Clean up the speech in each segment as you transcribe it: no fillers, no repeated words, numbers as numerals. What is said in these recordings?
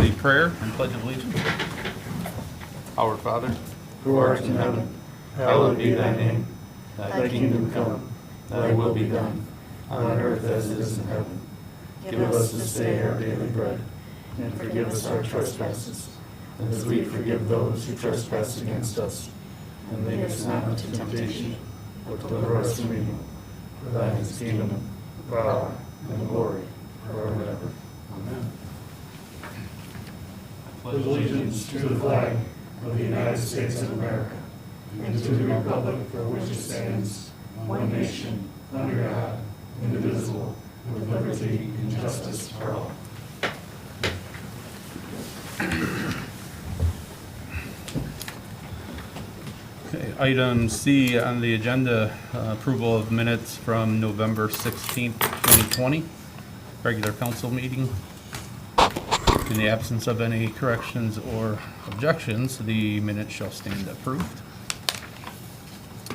the prayer and pledge of allegiance. Our Father, who art in heaven, hallowed be thy name. Thy kingdom come, thy will be done, on earth as it is in heaven. Give us this day our daily bread, and forgive us our trespasses, as we forgive those who trespass against us. And lead us not into temptation, but deliver us from evil. For thine is the kingdom, the power, and the glory, forever and ever. Amen. Pledge allegiance to the flag of the United States of America, and to the republic for which it stands, one nation, under God, indivisible, with liberty and justice for all. Okay, item C on the agenda, approval of minutes from November 16th, 2020, regular council meeting. In the absence of any corrections or objections, the minutes shall stand approved.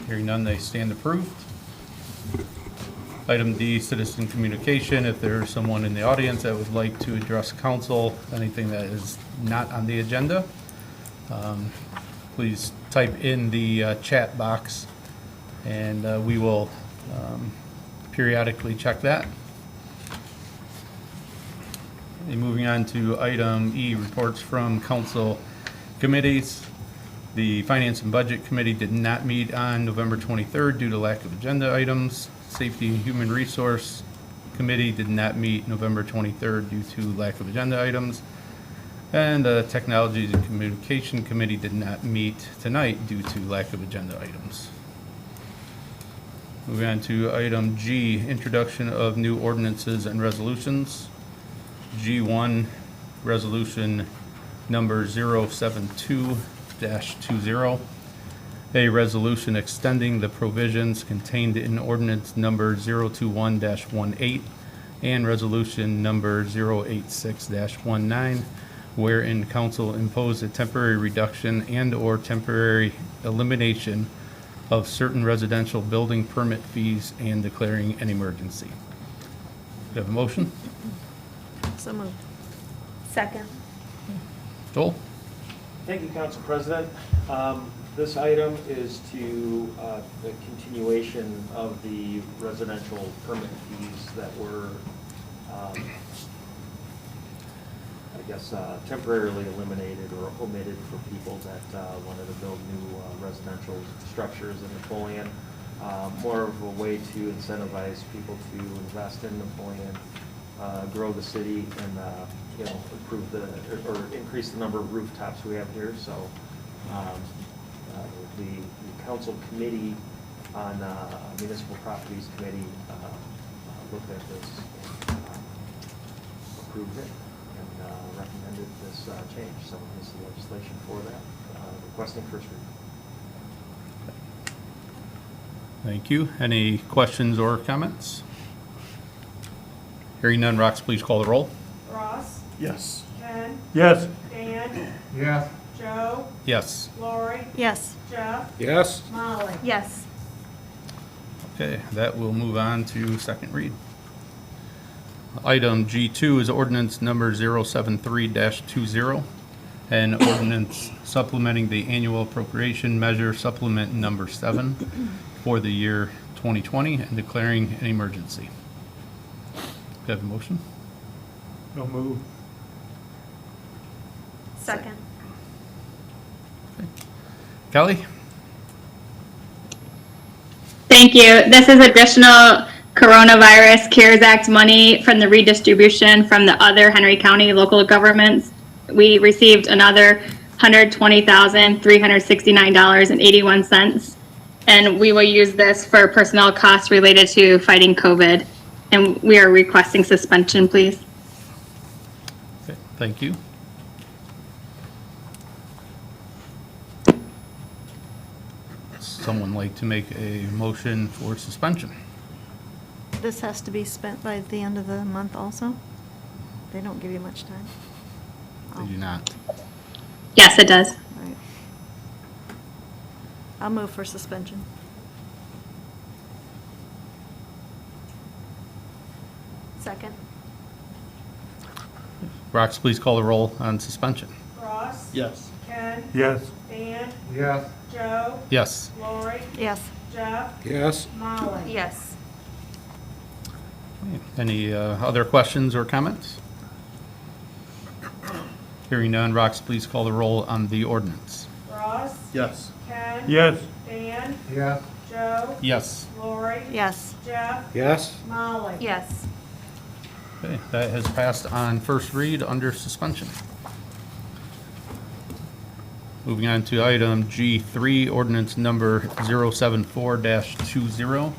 Hearing none, they stand approved. Item D, citizen communication. If there's someone in the audience that would like to address council, anything that is not on the agenda, please type in the chat box, and we will periodically check that. And moving on to item E, reports from council committees. The Finance and Budget Committee did not meet on November 23rd due to lack of agenda items. Safety and Human Resource Committee did not meet November 23rd due to lack of agenda items. And the Technology and Communication Committee did not meet tonight due to lack of agenda items. Moving on to item G, introduction of new ordinances and resolutions. G1, resolution number 072-20, a resolution extending the provisions contained in ordinance number 021-18 and resolution number 086-19, wherein council imposed a temporary reduction and or temporary elimination of certain residential building permit fees and declaring an emergency. Do you have a motion? So moved. Second. Joel? Thank you, Council President. This item is to the continuation of the residential permit fees that were, temporarily eliminated or omitted for people that wanted to build new residential structures in Napoleon. More of a way to incentivize people to invest in Napoleon, grow the city, and improve or increase the number of rooftops we have here. So the council committee on municipal properties committee looked at this, approved it, and recommended this change. So this is legislation for that, requesting first reading. Thank you. Any questions or comments? Hearing none, Rox, please call the roll. Ross? Yes. Ken? Yes. Dan? Yes. Joe? Yes. Lori? Yes. Jeff? Yes. Molly? Yes. Okay, that will move on to second read. Item G2 is ordinance number 073-20, an ordinance supplementing the annual appropriation measure supplement number 7 for the year 2020 and declaring an emergency. Do you have a motion? No move. Second. Okay. Kelly? Thank you. This is additional coronavirus CARES Act money from the redistribution from the other Henry County local governments. We received another $120,369.81, and we will use this for personnel costs related to fighting COVID. And we are requesting suspension, please. Okay, thank you. Someone like to make a motion for suspension? This has to be spent by the end of the month also? They don't give you much time? They do not. Yes, it does. All right. I'll move for suspension. Second. Rox, please call the roll on suspension. Ross. Yes. Ken. Yes. Dan. Yes. Joe. Yes. Lori. Yes. Jeff. Yes. Molly. Yes. Any other questions or comments? Hearing none, Rox, please call the roll on the ordinance. Ross. Yes. Ken. Yes. Dan. Yes. Joe. Yes. Lori. Yes. Jeff. Yes. Molly. Yes. Okay, that has passed on first read under suspension. Moving on to item G3, ordinance number 074-20,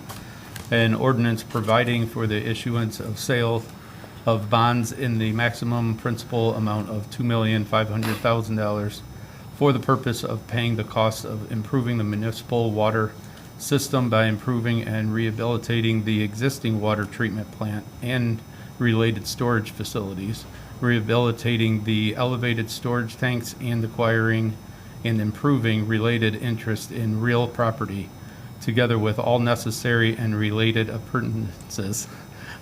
an ordinance providing for the issuance of sale of bonds in the maximum principal amount of $2,500,000 for the purpose of paying the cost of improving the municipal water system by improving and rehabilitating the existing water treatment plant and related storage facilities, rehabilitating the elevated storage tanks, and acquiring and improving related interest in real property, together with all necessary and related appurtenances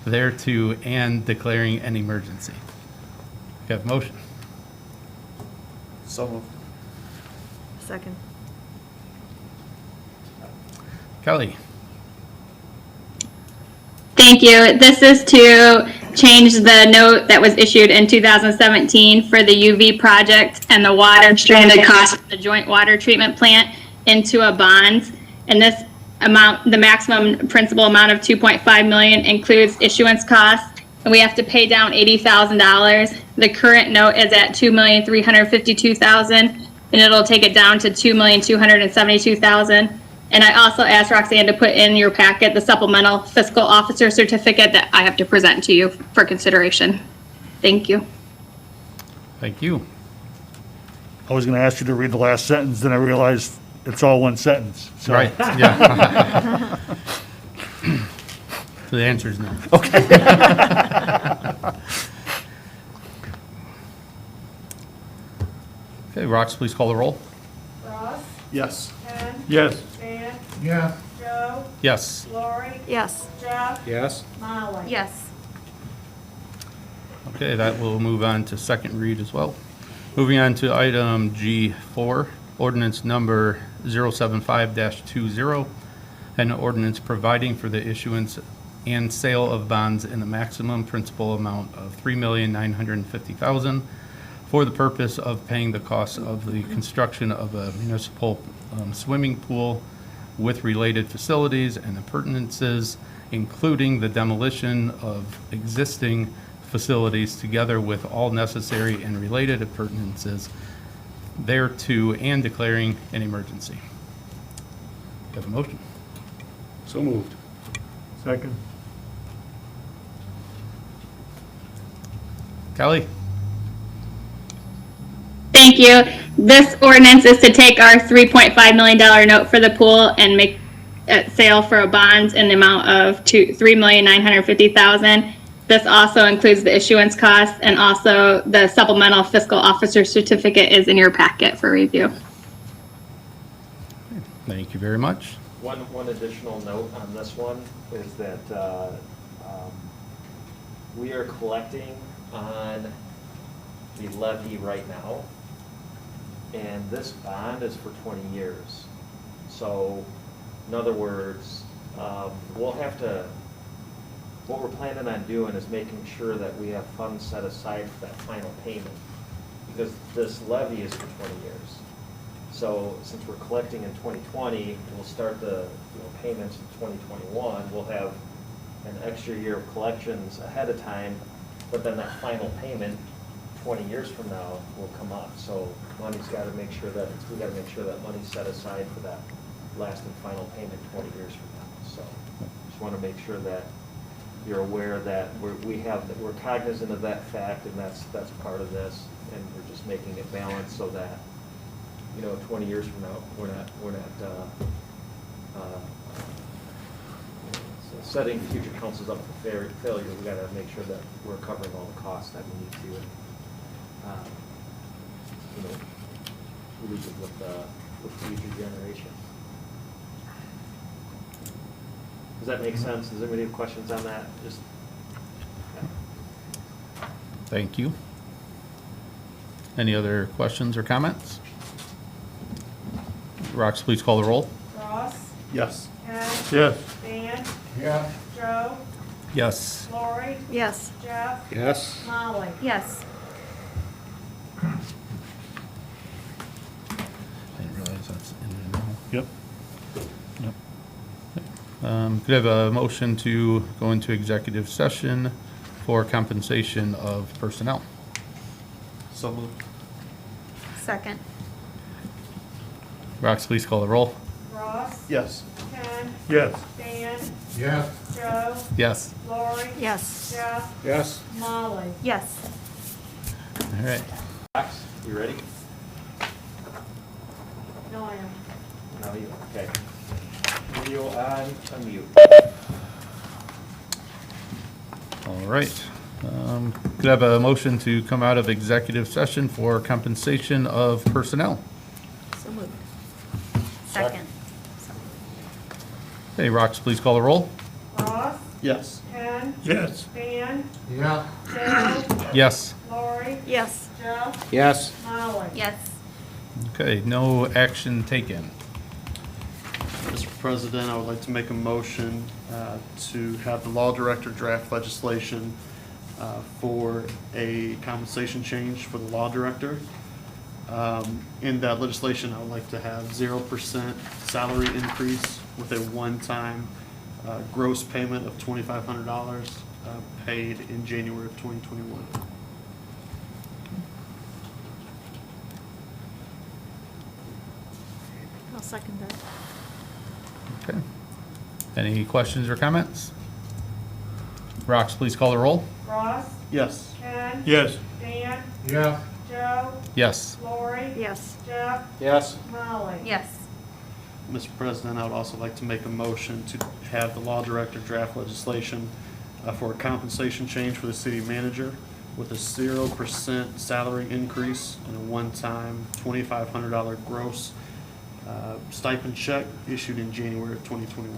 thereto, and declaring an emergency. You have a motion? So moved. Second. Kelly? Thank you. This is to change the note that was issued in 2017 for the UV project and the water stranded cost of the joint water treatment plant into a bond. And this amount, the maximum principal amount of $2.5 million, includes issuance costs, and we have to pay down $80,000. The current note is at $2,352,000, and it'll take it down to $2,272,000. And I also asked Roxanne to put in your packet the supplemental fiscal officer certificate that I have to present to you for consideration. Thank you. Thank you. I was going to ask you to read the last sentence, then I realized it's all one sentence. So- Right, yeah. So the answer is no. Okay. Okay, Rox, please call the roll. Ross. Yes. Ken. Yes. Dan. Yes. Joe. Yes. Lori. Yes. Jeff. Yes. Molly. Yes. Okay, that will move on to second read as well. Moving on to item G4, ordinance number 075-20, an ordinance providing for the issuance and sale of bonds in the maximum principal amount of $3,950,000 for the purpose of paying the cost of the construction of a municipal swimming pool with related facilities and appurtenances, including the demolition of existing facilities, together with all necessary and related appurtenances thereto, and declaring an emergency. Do you have a motion? So moved. Second. Kelly? Thank you. This ordinance is to take our $3.5 million note for the pool and make a sale for a bond in the amount of $3,950,000. This also includes the issuance costs, and also the supplemental fiscal officer certificate is in your packet for review. Thank you very much. One additional note on this one is that we are collecting on the levy right now, and this bond is for 20 years. So, in other words, we'll have to, what we're planning on doing is making sure that we have funds set aside for that final payment, because this levy is for 20 years. So since we're collecting in 2020, we'll start the payments in 2021. We'll have an extra year of collections ahead of time, but then that final payment 20 years from now will come up. So money's got to make sure that we got to make sure that money's set aside for that last and final payment 20 years from now. So just want to make sure that you're aware that we're cognizant of that fact, and that's part of this, and we're just making it balanced so that 20 years from now, we're not setting future councils up for failure. We got to make sure that we're covering all the costs that we need to, leave it with future generation. Does that make sense? Does anybody have questions on that? Thank you. Any other questions or comments? Rox, please call the roll. Ross, Yes. Ken, Yes. Dan, Yeah. Joe, Yes. Lori, Yes. Jeff, Yes. Molly. Yes. Didn't realize that's in there now. Yep. Yep. Could I have a motion to go into executive session for compensation of personnel? So moved. Second. Rox, please call the roll. Ross, Yes. Ken, Yes. Dan, Yes. Joe, Yes. Lori, Yes. Jeff, Yes. Molly. Yes. All right. Max, you ready? No, I am. Now you, okay. Video on, unmute. All right. Could I have a motion to come out of executive session for compensation of personnel? So moved. Second. Hey, Rox, please call the roll. Ross, Yes. Ken, Yes. Dan, Yeah. Joe, Yes. Lori, Yes. Jeff, Yes. Molly. Yes. Okay, no action taken. Mr. President, I would like to make a motion to have the law director draft legislation for a compensation change for the law director. In that legislation, I would like to have 0% salary increase with a one-time gross payment of $2,500 paid in January of 2021. I'll second that. Okay. Any questions or comments? Rox, please call the roll. Ross, Yes. Ken, Yes. Dan, Yeah. Joe, Yes. Lori, Yes. Jeff, Yes. Molly. Yes. Mr. President, I would also like to make a motion to have the law director draft legislation for a compensation change for the city manager with a 0% salary increase and a one-time $2,500 gross stipend check issued in January of 2021.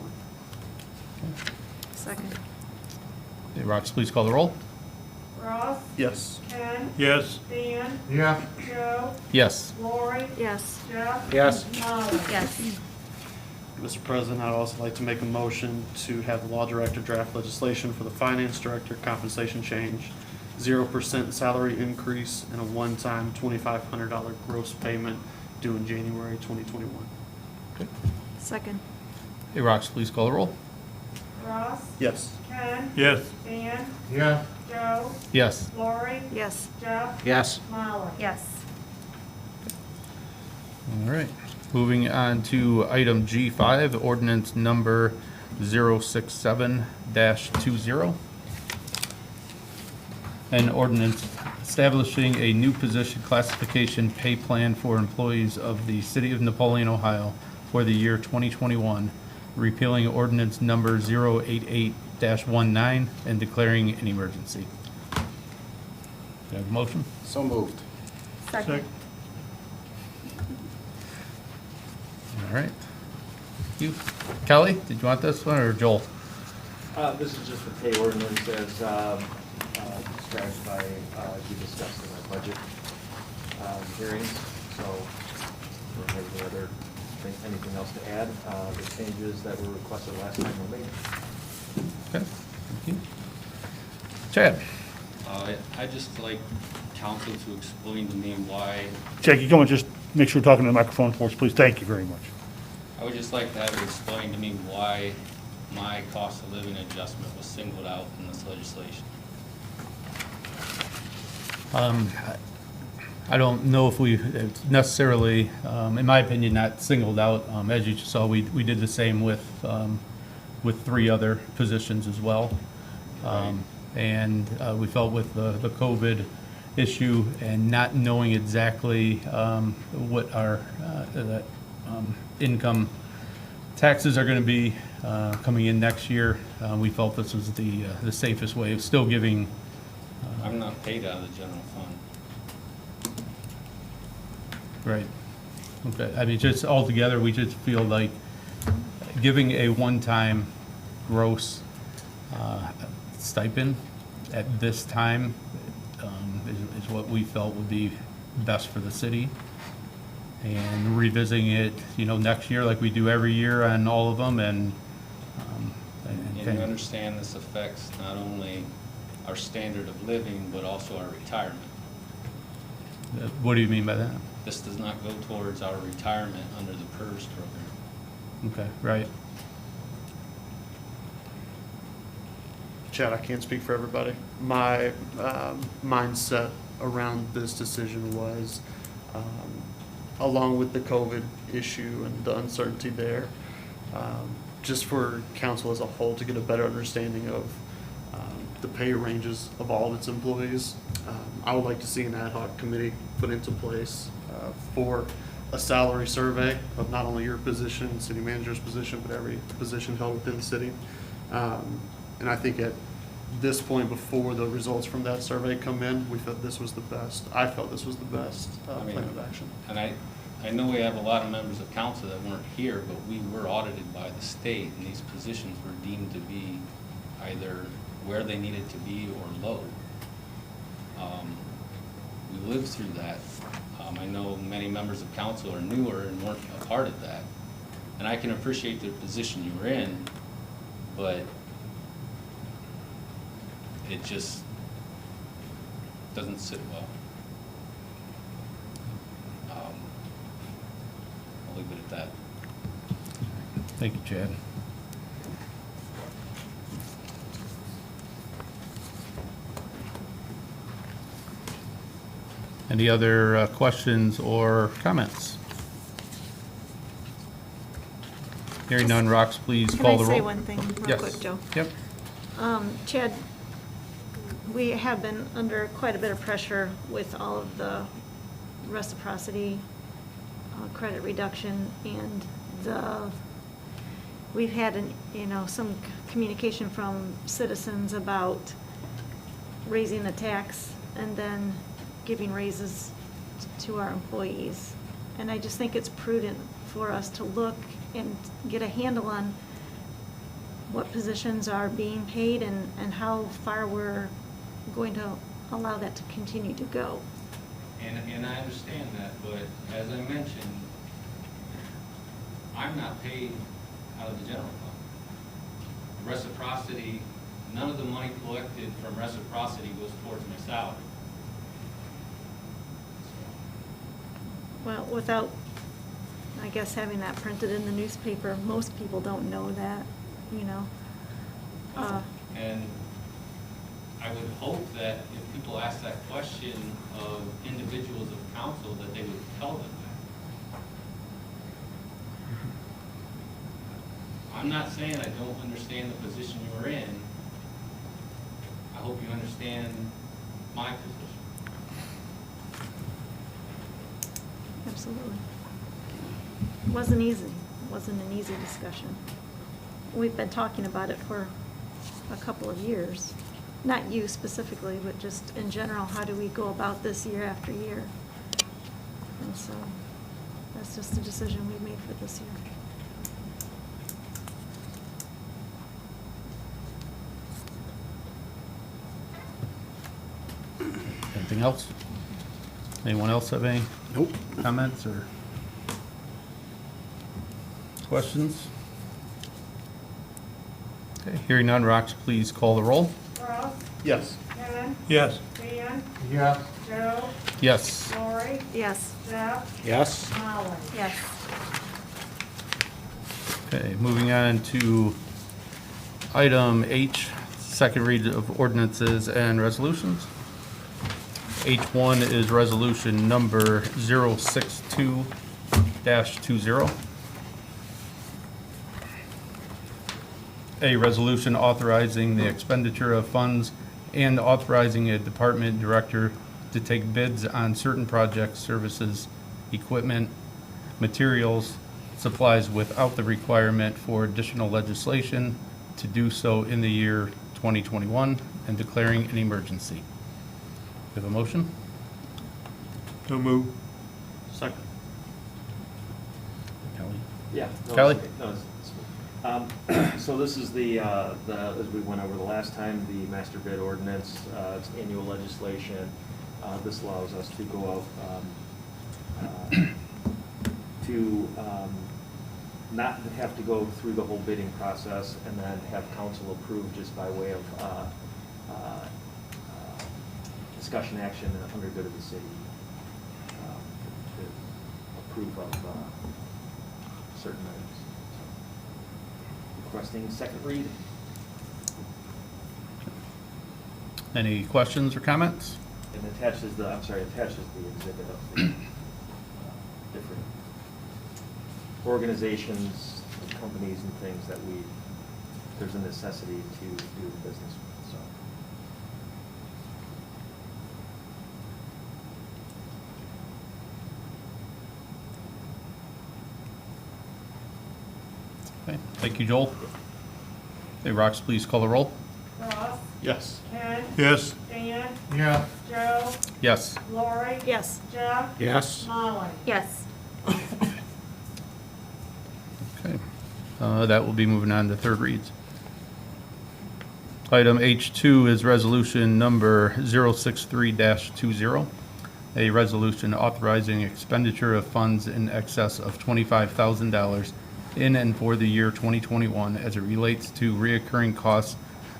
Second. Hey, Rox, please call the roll. Ross, Yes. Ken, Yes. Dan, Yeah. Joe, Yes. Lori, Yes. Jeff, Yes. Molly. Yes. Mr. President, I'd also like to make a motion to have the law director draft legislation for the finance director compensation change, 0% salary increase, and a one-time $2,500 gross payment due in January 2021. Second. Hey, Rox, please call the roll. Ross, Yes. Ken, Yes. Dan, Yeah. Joe, Yes. Lori, Yes. Jeff, Yes. Molly. Yes. All right. Moving on to item G5, ordinance number 067-20. An ordinance establishing a new position classification pay plan for employees of the city of Napoleon, Ohio for the year 2021, repealing ordinance number 088-19 and declaring an emergency. Do I have a motion? So moved. Second. All right. You, Kelly, did you want this one or Joel? This is just the pay ordinance as described by, we discussed in our budget hearings. So, if there's any other, anything else to add, the changes that were requested last time were made. Okay, thank you. Chad? I'd just like council to explain to me why, Jackie, come on, just make sure you're talking to the microphone for us, please. Thank you very much. I would just like to have it explained to me why my cost of living adjustment was singled out in this legislation. I don't know if we necessarily, in my opinion, not singled out. As you saw, we did the same with 3 other positions as well. And we felt with the COVID issue and not knowing exactly what our income taxes are going to be coming in next year, we felt this was the safest way of still giving. I'm not paid out of the general fund. Right. Okay. I mean, just altogether, we just feel like giving a one-time gross stipend at this time is what we felt would be best for the city. And revisiting it, next year like we do every year on all of them and And you understand this affects not only our standard of living, but also our retirement. What do you mean by that? This does not go towards our retirement under the PERS program. Okay, right. Chad, I can't speak for everybody. My mindset around this decision was, along with the COVID issue and the uncertainty there, just for council as a whole to get a better understanding of the pay ranges of all of its employees. I would like to see an ad hoc committee put into place for a salary survey of not only your position, city manager's position, but every position held within the city. And I think at this point, before the results from that survey come in, we felt this was the best. I felt this was the best plan of action. And I know we have a lot of members of council that weren't here, but we were audited by the state, and these positions were deemed to be either where they needed to be or low. We lived through that. I know many members of council are newer and weren't a part of that. And I can appreciate the position you were in, but it just doesn't sit well. I'll leave it at that. Thank you, Chad. Any other questions or comments? Hearing none, Rox, please call the roll. Can I say one thing real Yes. quick, Joe? Yep. Chad, we have been under quite a bit of pressure with all of the reciprocity, credit reduction, and we've had some communication from citizens about raising the tax and then giving raises to our employees. And I just think it's prudent for us to look and get a handle on what positions are being paid and how far we're going to allow that to continue to go. And I understand that, but as I mentioned, I'm not paid out of the general fund. Reciprocity, none of the money collected from reciprocity goes towards my salary. Well, without, I guess, having that printed in the newspaper, most people don't know that, And I would hope that if people ask that question of individuals of council, that they would tell them that. I'm not saying I don't understand the position you were in. I hope you understand my position. Absolutely. It wasn't easy. It wasn't an easy discussion. We've been talking about it for a couple of years. Not you specifically, but just in general, how do we go about this year after year? And so that's just the decision we made for this year. Anything else? Anyone else have any comments or questions? Okay, hearing none, Rox, please call the roll. Ross, Yes. Kevin, Yes. Dan, Yes. Joe, Yes. Lori, Yes. Jeff, Yes. Molly. Yes. Okay, moving on to item H, second read of ordinances and resolutions. H1 is resolution number 062-20. A resolution authorizing the expenditure of funds and authorizing a department director to take bids on certain projects, services, equipment, materials, supplies without the requirement for additional legislation to do so in the year 2021 and declaring an emergency. Do you have a motion? So move. Second. Kelly? Yeah. no, Kelly? it's okay. No, so this is as we went over the last time, the master bid ordinance, it's annual legislation. This allows us to go out to not have to go through the whole bidding process and then have council approve just by way of discussion action under good of the city to approve of certain items. So, requesting second read. Any questions or comments? And attached is the exhibit of the different organizations, and companies and things that there's a necessity to do the business with, so. Okay, thank you, Joel. Okay, Rox, please call the roll. Ross, Yes. Ken, Yes. Dan, Yeah. Joe, Yes. Lori, Yes. Jeff, Yes. Molly. Yes. Okay, that will be moving on to third reads. Item H2 is resolution number 063-20, a resolution authorizing expenditure of funds in excess of $25,000 in and for the year 2021 as it relates to reoccurring costs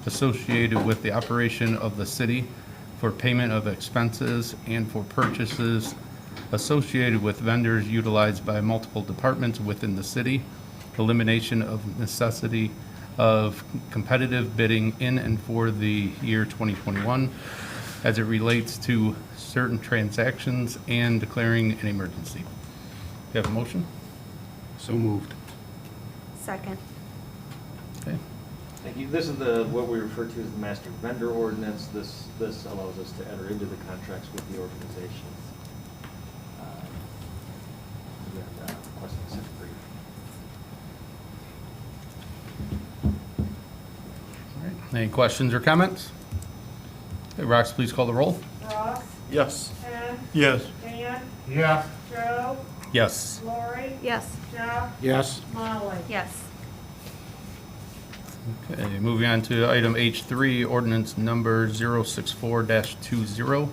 associated with the operation of the city, for payment of expenses and for purchases associated with vendors utilized by multiple departments within the city, elimination of necessity of competitive bidding in and for the year 2021 as it relates to certain transactions and declaring an emergency. Do you have a motion? So moved. Second. Okay. Thank you. This is what we refer to as the master vendor ordinance. This allows us to enter into the contracts with the organizations. Requesting second read. All right. Any questions or comments? Okay, Rox, please call the roll. Ross, Yes. Ken, Yes. Dan, Yeah. Joe, Yes. Lori, Yes. Jeff, Yes. Molly. Yes. Okay, moving on to item H3, ordinance number 064-20,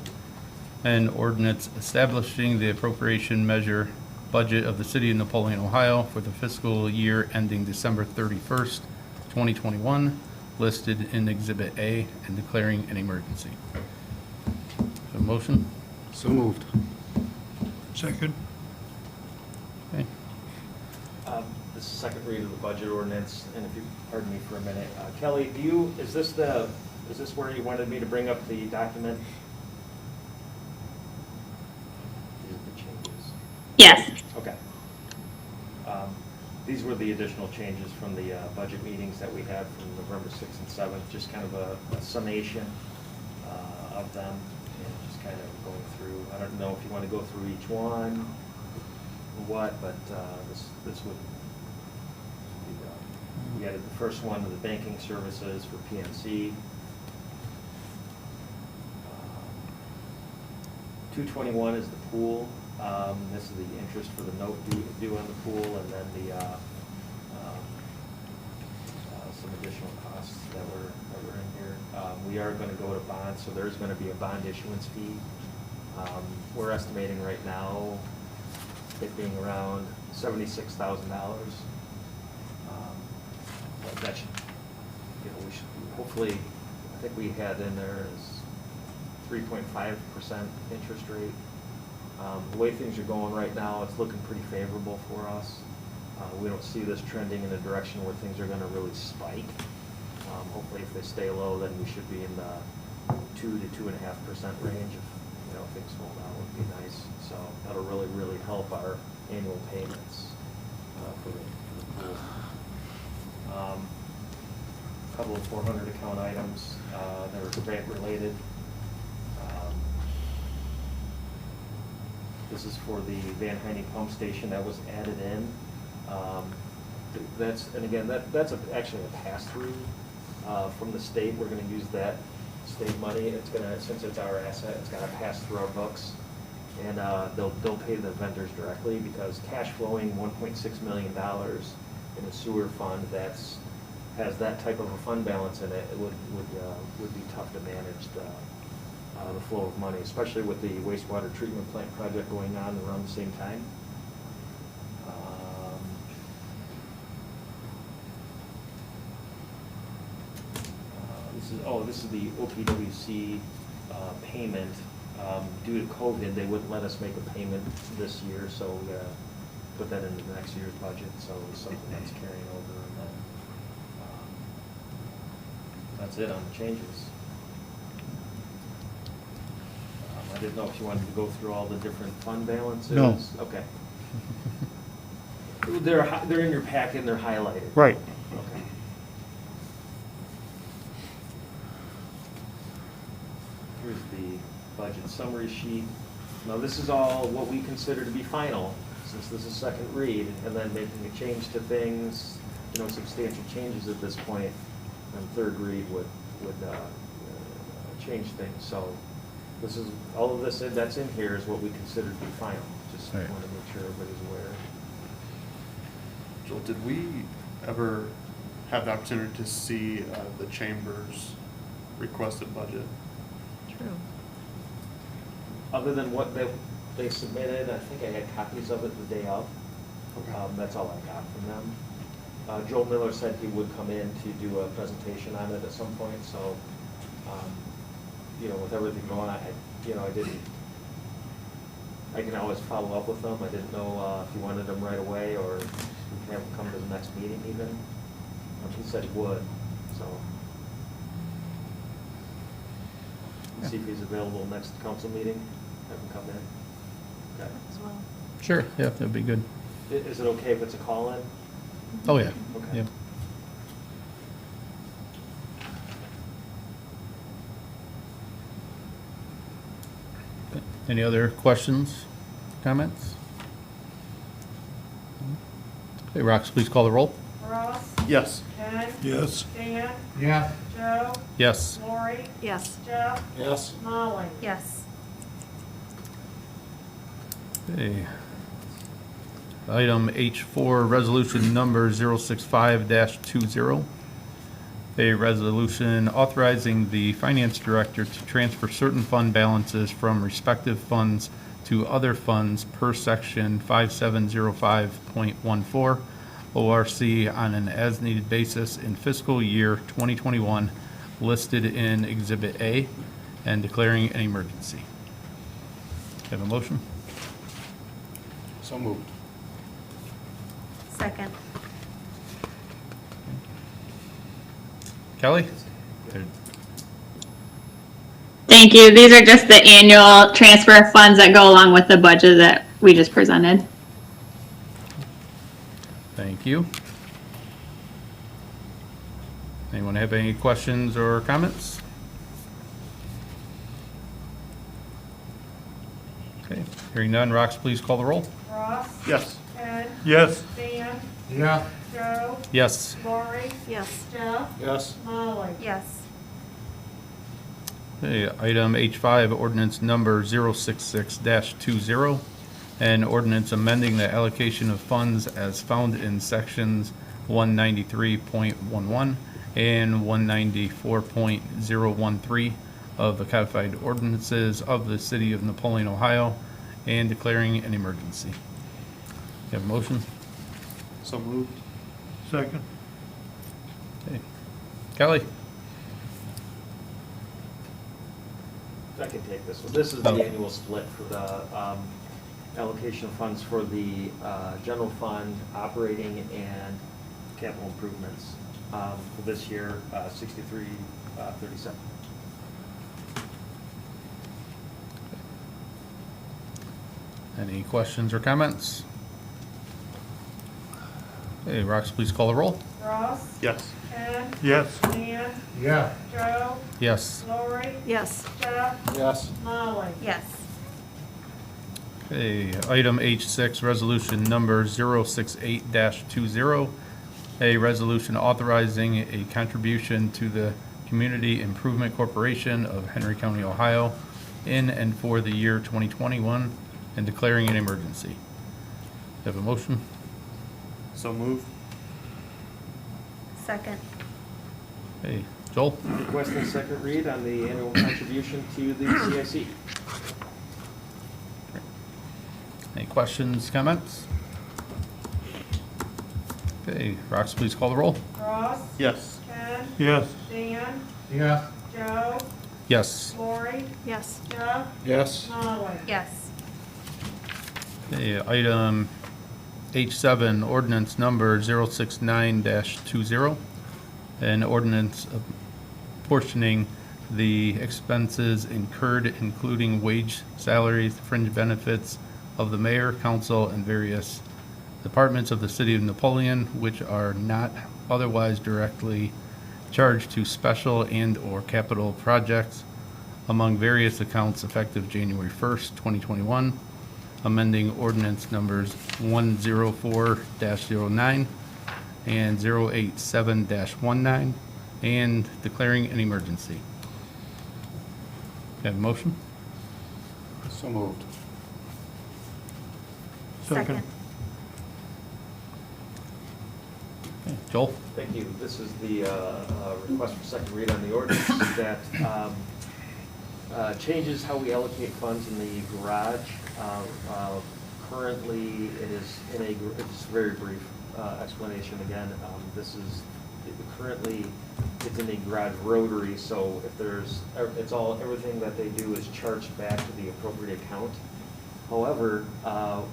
an ordinance establishing the appropriation measure budget of the city of Napoleon, Ohio for the fiscal year ending December 31st, 2021, listed in Exhibit A, and declaring an emergency. A motion? So moved. Second. Okay. This is second read of the budget ordinance, and if you pardon me for a minute, Kelly, is this where you wanted me to bring up the document? These are the changes. Yes. Okay. These were the additional changes from the budget meetings that we had from November 6th and 7th, just kind of a summation of them, and just kind of going through. I don't know if you want to go through each one or what, but this would be we added the first one to the banking services for PNC. 221 is the pool. This is the interest for the note due on the pool, and then some additional costs that were in here. We are going to go to bonds, so there's going to be a bond issuance fee. We're estimating right now it being around $76,000. That should, we should hopefully, I think we had in there is 3.5% interest rate. The way things are going right now, it's looking pretty favorable for us. We don't see this trending in a direction where things are going to really spike. Hopefully, if they stay low, then we should be in the 2 to 2.5% range. If things slow down, would be nice. So that'll really help our annual payments for the pool. A couple of 400 account items that are grant related. This is for the Van Heine pump station that was added in. That's actually a pass-through from the state. We're going to use that state money. It's going to, since it's our asset, it's got to pass through our books, and they'll pay the vendors directly, because cash flowing $1.6 million in a sewer fund has that type of a fund balance in it. It would be tough to manage the the flow of money, especially with the wastewater treatment plant project going on around the same time. This is the OPWC payment. Due to COVID, they wouldn't let us make a payment this year, so we gotta put that into the next year's budget, so it's something that's carrying over, and then, that's it on the changes. I didn't know if you wanted to go through all the different fund balances? No. Okay. They're in your packet and they're highlighted. Right. Okay. Here's the budget summary sheet. Now, this is all what we consider to be final, since this is second read, and then making a change to things, substantial changes at this point, and third read would change things. So this is, all of this that's in here is what we consider to be final. Just Right. want to make sure everybody's aware. Joel, did we ever have the opportunity to see the chamber's requested budget? True. Other than what they submitted, I think I had copies of it the day of. Okay. That's all I got from them. Joel Miller said he would come in to do a presentation on it at some point, so, with everything going on, I can always follow up with them. I didn't know if he wanted them right away, or we can have him come to the next meeting even. He said he would, so. See if he's available next council meeting, have him come in. Okay. As well. Sure, yeah, that'd be good. Is it okay if it's a call-in? Oh, yeah. Okay. Yeah. Any other questions, comments? Okay, Rox, please call the roll. Ross, Yes. Ken, Yes. Dan, Yeah. Joe, Yes. Lori, Yes. Jeff, Yes. Molly. Yes. Okay. Item H4, resolution number 065-20. A resolution authorizing the finance director to transfer certain fund balances from respective funds to other funds per section 5705.14 ORC on an as-needed basis in fiscal year 2021 listed in Exhibit A and declaring an emergency. Have a motion? So moved. Second. Kelly? Thank you. These are just the annual transfer of funds that go along with the budget that we just presented. Thank you. Anyone have any questions or comments? Okay, hearing none, Rox, please call the roll. Ross, Yes. Ken, Yes. Dan, Yeah. Joe, Yes. Lori, Yes. Jeff, Yes. Molly. Yes. Okay, item H5, ordinance number 066-20, and ordinance amending the allocation of funds as found in sections 193.11 and 194.013 of the codified ordinances of the city of Napoleon, Ohio, and declaring an emergency. You have a motion? So moved. Second. Okay. Kelly? I can take this one. This is the annual split for the allocation of funds for the general fund, operating, and capital improvements. For this year, 6337. Any questions or comments? Okay, Rox, please call the roll. Ross, Yes. Ken, Yes. Dan, Yeah. Joe, Yes. Lori, Yes. Jeff, Yes. Molly. Yes. Okay, item H6, resolution number 068-20, a resolution authorizing a contribution to the Community Improvement Corporation of Henry County, Ohio, in and for the year 2021, and declaring an emergency. Have a motion? So moved. Second. Okay, Joel? Requesting second read on the annual contribution to the CIC. Any questions, comments? Okay, Rox, please call the roll. Ross. Yes. Ken. Yes. Dan. Yes. Joe. Yes. Lori. Yes. Jeff. Yes. Molly. Yes. Okay, item H7, ordinance number 069-20, an ordinance apportioning the expenses incurred, including wage, salaries, fringe benefits of the mayor, council, and various departments of the city of Napoleon, which are not otherwise directly charged to special and/or capital projects among various accounts effective January 1st, 2021, amending ordinance numbers 104-09 and 087-19, and declaring an emergency. Have a motion? So moved. Second. Okay, Joel? Thank you. This is the request for second read on the ordinance that changes how we allocate funds in the garage. Currently, it is in a, it's a very brief explanation again. Currently, it's in a garage rotary, so if there's, everything that they do is charged back to the appropriate account. However,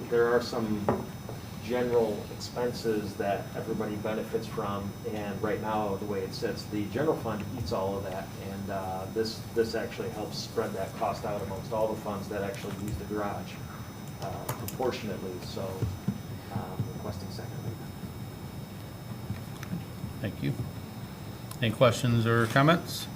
there are some general expenses that everybody benefits from, and right now, the way it sits, the general fund eats all of that, and this actually helps spread that cost out amongst all the funds that actually use the garage proportionately, so requesting second read. Thank you. Any questions or comments?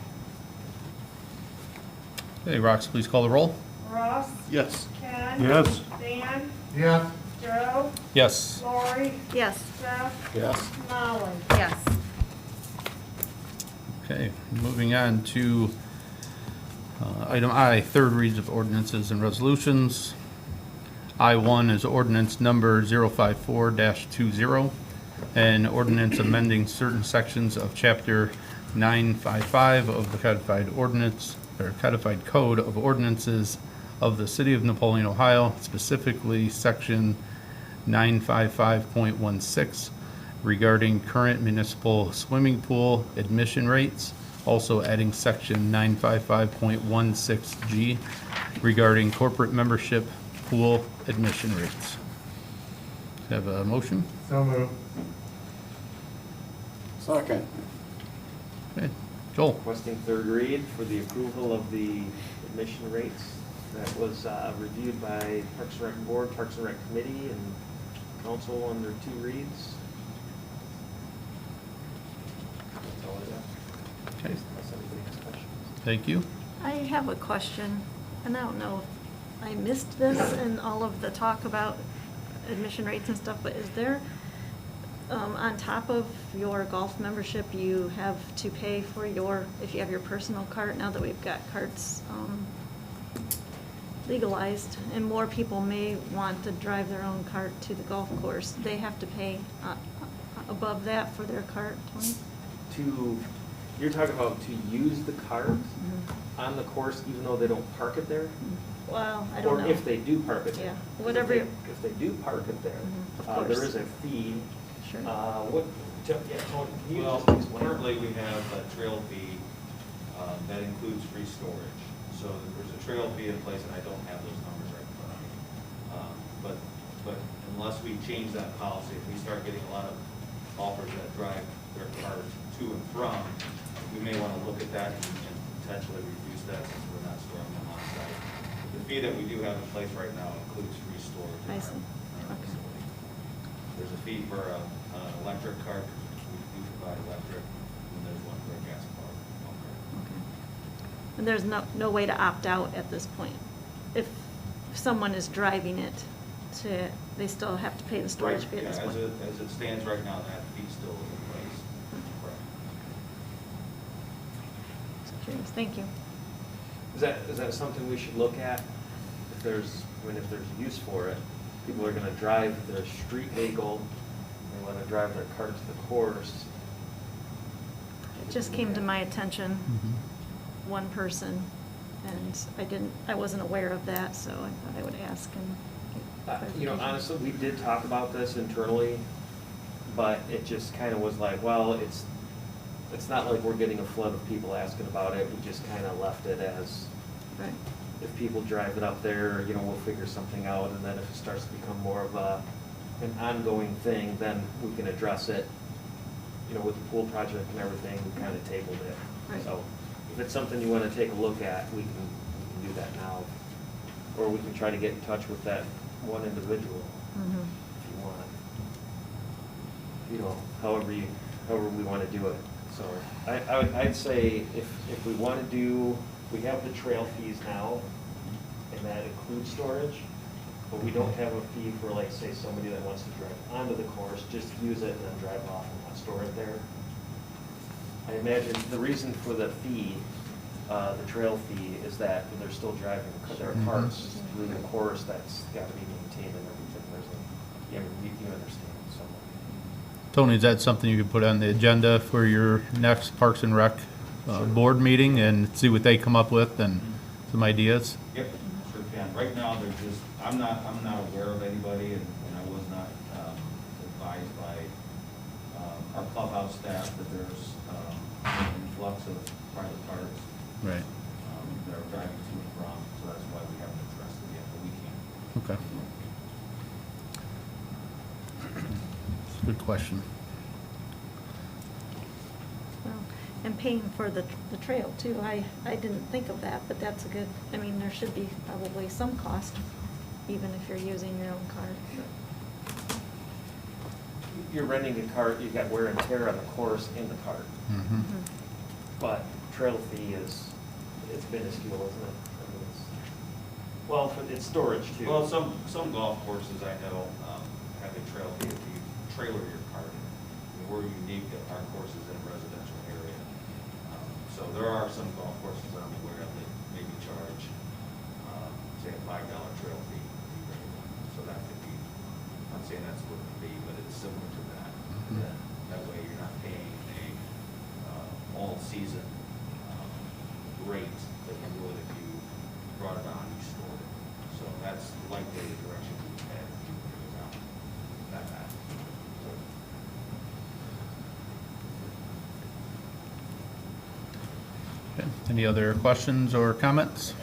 Okay, Rox, please call the roll. Ross. Yes. Ken. Yes. Dan. Yes. Joe. Yes. Lori. Yes. Jeff. Yes. Molly. Yes. Okay, moving on to item I, third reads of ordinances and resolutions. I-1 is ordinance number 054-20, an ordinance amending certain sections of chapter 955 of the codified ordinance, or codified code of ordinances of the city of Napoleon, Ohio, specifically section 955.16 regarding current municipal swimming pool admission rates, also adding section 955.16G regarding corporate membership pool admission rates. Have a motion? So moved. Second. Okay, Joel? Requesting third read for the approval of the admission rates that was reviewed by Parks and Rec Board, Parks and Rec Committee, and Council under 2 reads. That's all I got. Okay, Unless anybody has questions. thank you. I have a question, and I don't know if I missed this in all of the talk about admission rates and stuff, but is there, on top of your golf membership, you have to pay for your, if you have your personal cart, now that we've got carts legalized, and more people may want to drive their own cart to the golf course, they have to pay above that for their cart, Tony? You're talking about to use the cart on the course even though they don't park it there? Well, I don't know. Or if they do park it there? Yeah, whatever. If they do park it there, Of course. there is a fee. Sure. Tony, can you Well, just explain? currently we have a trail fee that includes free storage. So there's a trail fee in place, and I don't have those numbers right in front of me. But unless we change that policy, if we start getting a lot of golfers that drive their cars to and from, we may want to look at that and potentially reduce that since we're not storing them on site. The fee that we do have in place right now includes free storage in I our see. Okay. facility. There's a fee for an electric cart, we do provide electric, and there's one for a gas powered cart. Okay. And there's no way to opt out at this point? If someone is driving it they still have to pay the storage fee at this point? As it stands right now, that fee still is in place. Correct. Just curious. Thank you. Is that something we should look at? If there's use for it, people are gonna drive their street legal, they wanna drive their cart to the course. just came to my attention, one person, and I wasn't aware of that, so I thought I would ask and get You know, clarification. honestly, we did talk about this internally, but it just kind of was like, well, it's not like we're getting a flood of people asking about it. We just kind of left it as, Right. if people drive it up there, you know, we'll figure something out, and then if it starts to become more of an ongoing thing, then we can address it. You know, with the pool project and everything, we kind of tabled it. Right. So if it's something you want to take a look at, we can do that now. Or we can try to get in touch with that one individual Mhm. if you want. You know, however we want to do it. So I'd say if we want to do, we have the trail fees now, and that includes storage, but we don't have a fee for, like, say, somebody that wants to drive onto the course, just use it and then drive off and not store it there. I imagine the reason for the fee, the trail fee, is that they're still driving, because there are parts through the course that's got to be maintained and everything. You understand, so. Tony, is that something you could put on the agenda for your next Parks and Rec board meeting and see what they come up with and some ideas? Yep, sure can. Right now, they're just, I'm not aware of anybody, and I was not advised by our clubhouse staff that there's an influx of private cars Right. that are driving to and from, so that's why we haven't addressed it yet, but we can. Okay. It's a good question. Well, and paying for the trail too, I didn't think of that, but that's a good, I mean, there should be probably some cost, even if you're using your own cart. You're renting a cart, you've got wear and tear on the course in the cart, Mhm. but trail fee it's minuscule, isn't it? I mean, well, it's storage too. Well, some golf courses I know have a trail fee if you trailer your cart in. I mean, we're unique at our courses in a residential area. So there are some golf courses that I'm aware of that maybe charge, say, a $5 trail fee. So that could be, I'm not saying that's what it would be, but it's similar to that. That way you're not paying a all-season rate that you would if you brought it on, you stored it. So that's likely the direction we would head if you go down that path. Okay. Any other questions or comments?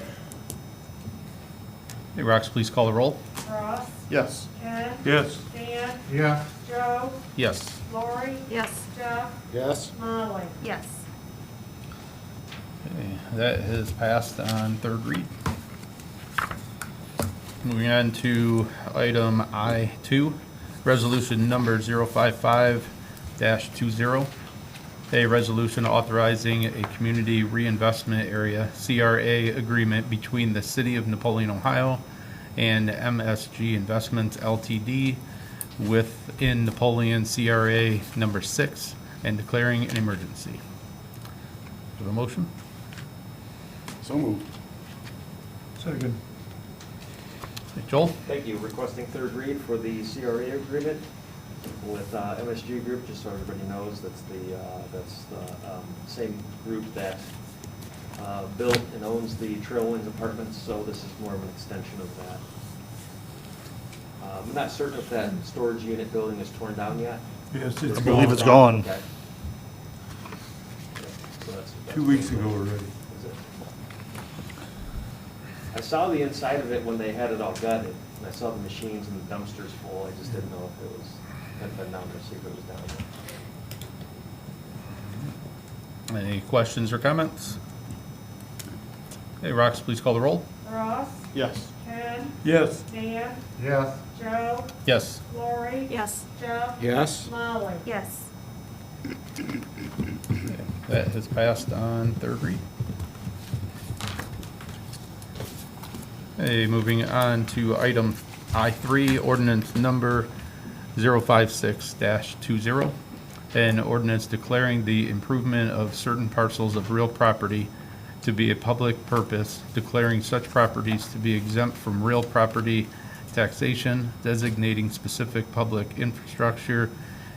Hey, Rox, please call the roll. Ross, Yes. Ken, Yes. Dan, Yeah. Joe, Yes. Lori, Yes. Jeff, Yes. Molly. Yes. Okay, that has passed on third read. Moving on to item I2, resolution number 055-20. A resolution authorizing a community reinvestment area, CRA, agreement between the City of Napoleon, Ohio and MSG Investments LTD within Napoleon CRA number 6 and declaring an emergency. Do you have a motion? So moved. Second. Hey, Joel? Thank you. Requesting third read for the CRA agreement with MSG Group, just so everybody knows, that's the same group that built and owns the Trailwinds Apartments, so this is more of an extension of that. I'm not certain if that storage unit building is torn down yet. Yes, I believe it's gone. Okay. So that's 2 weeks ago already. Is it? I saw the inside of it when they had it all gutted, and I saw the machines and the dumpsters full. I just didn't know if it was, hadn't been down there, see if it was down there. Any questions or comments? Hey, Rox, please call the roll. Ross, Yes. Ken, Yes. Dan, Yes. Joe, Yes. Lori. Yes. Jeff. Yes. Molly. Yes. That has passed on third read. Hey, moving on to item I3, ordinance number 056-20. An ordinance declaring the improvement of certain parcels of real property to be a public purpose, declaring such properties to be exempt from real property taxation, designating specific public infrastructure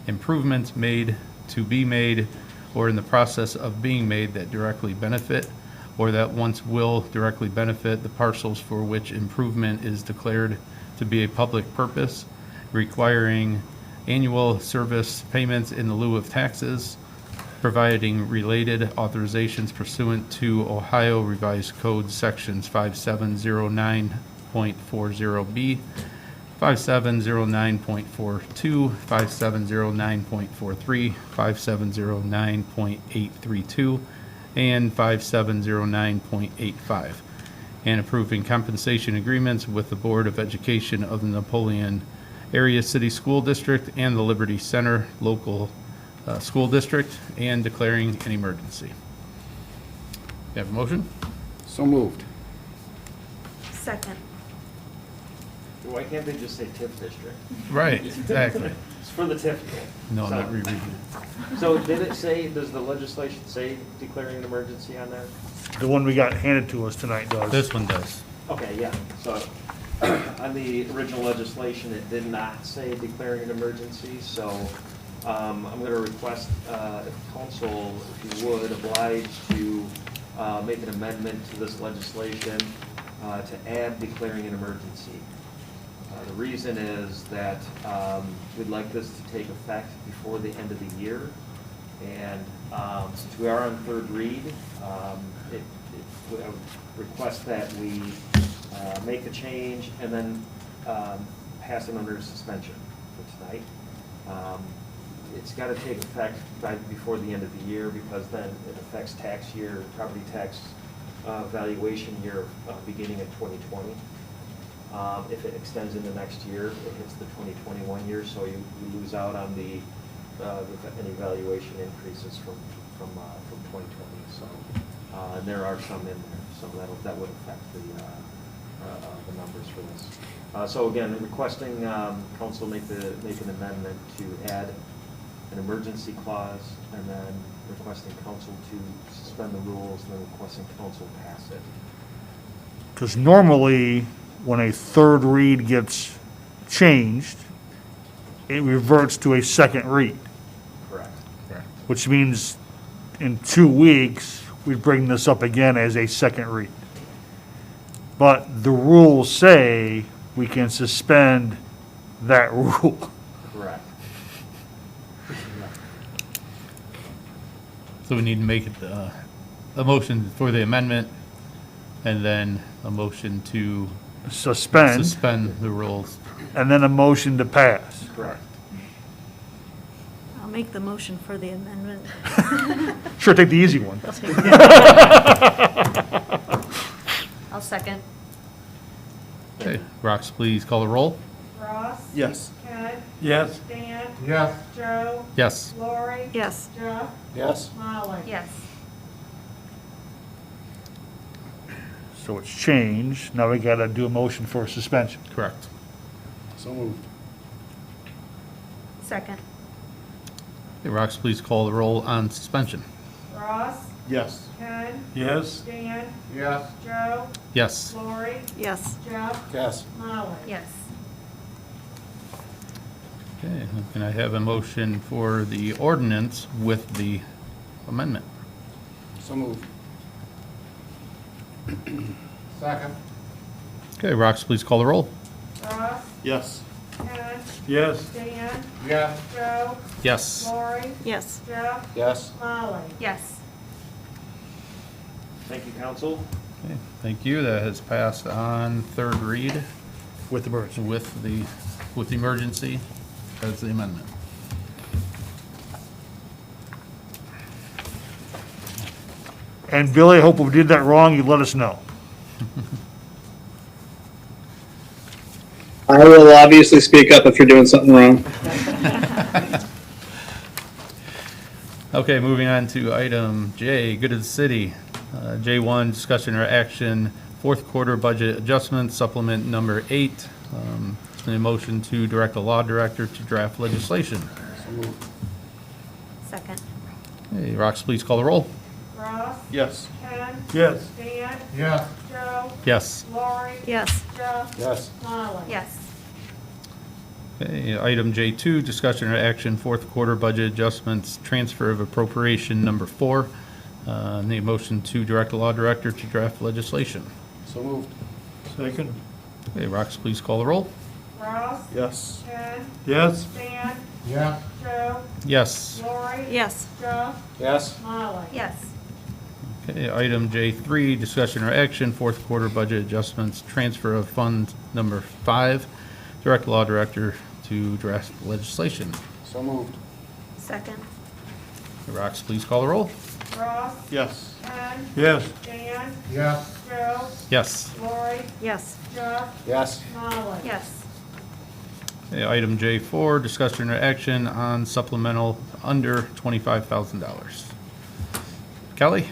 improvements to be made or in the process of being made that directly benefit or that once will directly benefit the parcels for which improvement is declared to be a public purpose, requiring annual service payments in lieu of taxes, providing related authorizations pursuant to Ohio Revised Code Sections 5709.40B, 5709.42, 5709.43, 5709.832, and 5709.85, and approving compensation agreements with the Board of Education of the Napoleon Area City School District and the Liberty Center Local School District, and declaring an emergency. You have a motion? So moved. Second. Why can't they just say TIF district? Right, exactly. It's for the TIF. No, I'm So- not rereading it. So did it say, does the legislation say declaring an emergency on there? The one we got handed to us tonight does. This one does. Okay, yeah, so on the original legislation, it did not say declaring an emergency, so I'm going to request if council, if you would, oblige to make an amendment to this legislation to add declaring an emergency. The reason is that we'd like this to take effect before the end of the year, and since we are on third read, I would request that we make the change and then pass it under suspension for tonight. It's got to take effect before the end of the year, because then it affects tax year, property tax valuation year beginning in 2020. If it extends into next year, it hits the 2021 year, so you lose out on the any valuation increases from 2020. So, and there are some in there, so that would affect the numbers for this. So again, requesting council make an amendment to add an emergency clause, and then requesting council to suspend the rules, and then requesting council pass it. Because normally, when a third read gets changed, it reverts to a second read, Correct. which means in 2 weeks, we bring this up again as a second read. But the rules say we can suspend that rule. Correct. So we need to make it a motion for the amendment, and then a motion to Suspend, suspend the rules. and then a motion to pass. Correct. I'll make the motion for the amendment. Sure, take the easy one. I'll take I'll second. Okay, Rox, please call the roll. Ross. Yes. Ken. Yes. Dan. Yes. Joe. Yes. Lori. Yes. Jeff. Yes. Molly. Yes. So it's changed. Now we got to do a motion for suspension. Correct. So moved. Second. Okay, Rox, please call the roll on suspension. Ross. Yes. Ken. Yes. Dan. Yes. Joe. Yes. Lori. Yes. Jeff. Yes. Molly. Yes. Okay, can I have a motion for the ordinance with the amendment? So moved. Second. Okay, Rox, please call the roll. Ross. Yes. Ken. Yes. Dan. Yes. Joe. Yes. Lori. Yes. Jeff. Yes. Molly. Yes. Thank you, council. Okay, thank you. That has passed on third read With the birds. with the emergency as the amendment. And Billy, I hope if we did that wrong, you let us know. I will obviously speak up if you're doing something wrong. Okay, moving on to item J, good of the city. J1, discussion or action, fourth quarter budget adjustment, supplement number 8. It's been a motion to direct the law director to draft legislation. So moved. Second. Hey, Rox, please call the roll. Ross. Yes. Ken. Yes. Dan. Yes. Joe. Yes. Lori. Yes. Jeff. Yes. Molly. Yes. Okay, item J2, discussion or action, fourth quarter budget adjustments, transfer of appropriation number 4. Need a motion to direct the law director to draft legislation. So moved. Second. Okay, Rox, please call the roll. Ross. Yes. Ken. Yes. Dan. Yeah. Joe. Yes. Lori. Yes. Jeff. Yes. Molly. Yes. Okay, item J3, discussion or action, fourth quarter budget adjustments, transfer of fund number 5. Direct law director to draft legislation. So moved. Second. Rox, please call the roll. Ross. Yes. Ken. Yes. Dan. Yeah. Joe. Yes. Lori. Yes. Jeff. Yes. Molly. Yes. Okay, item J4, discussion or action on supplemental under $25,000. Kelly?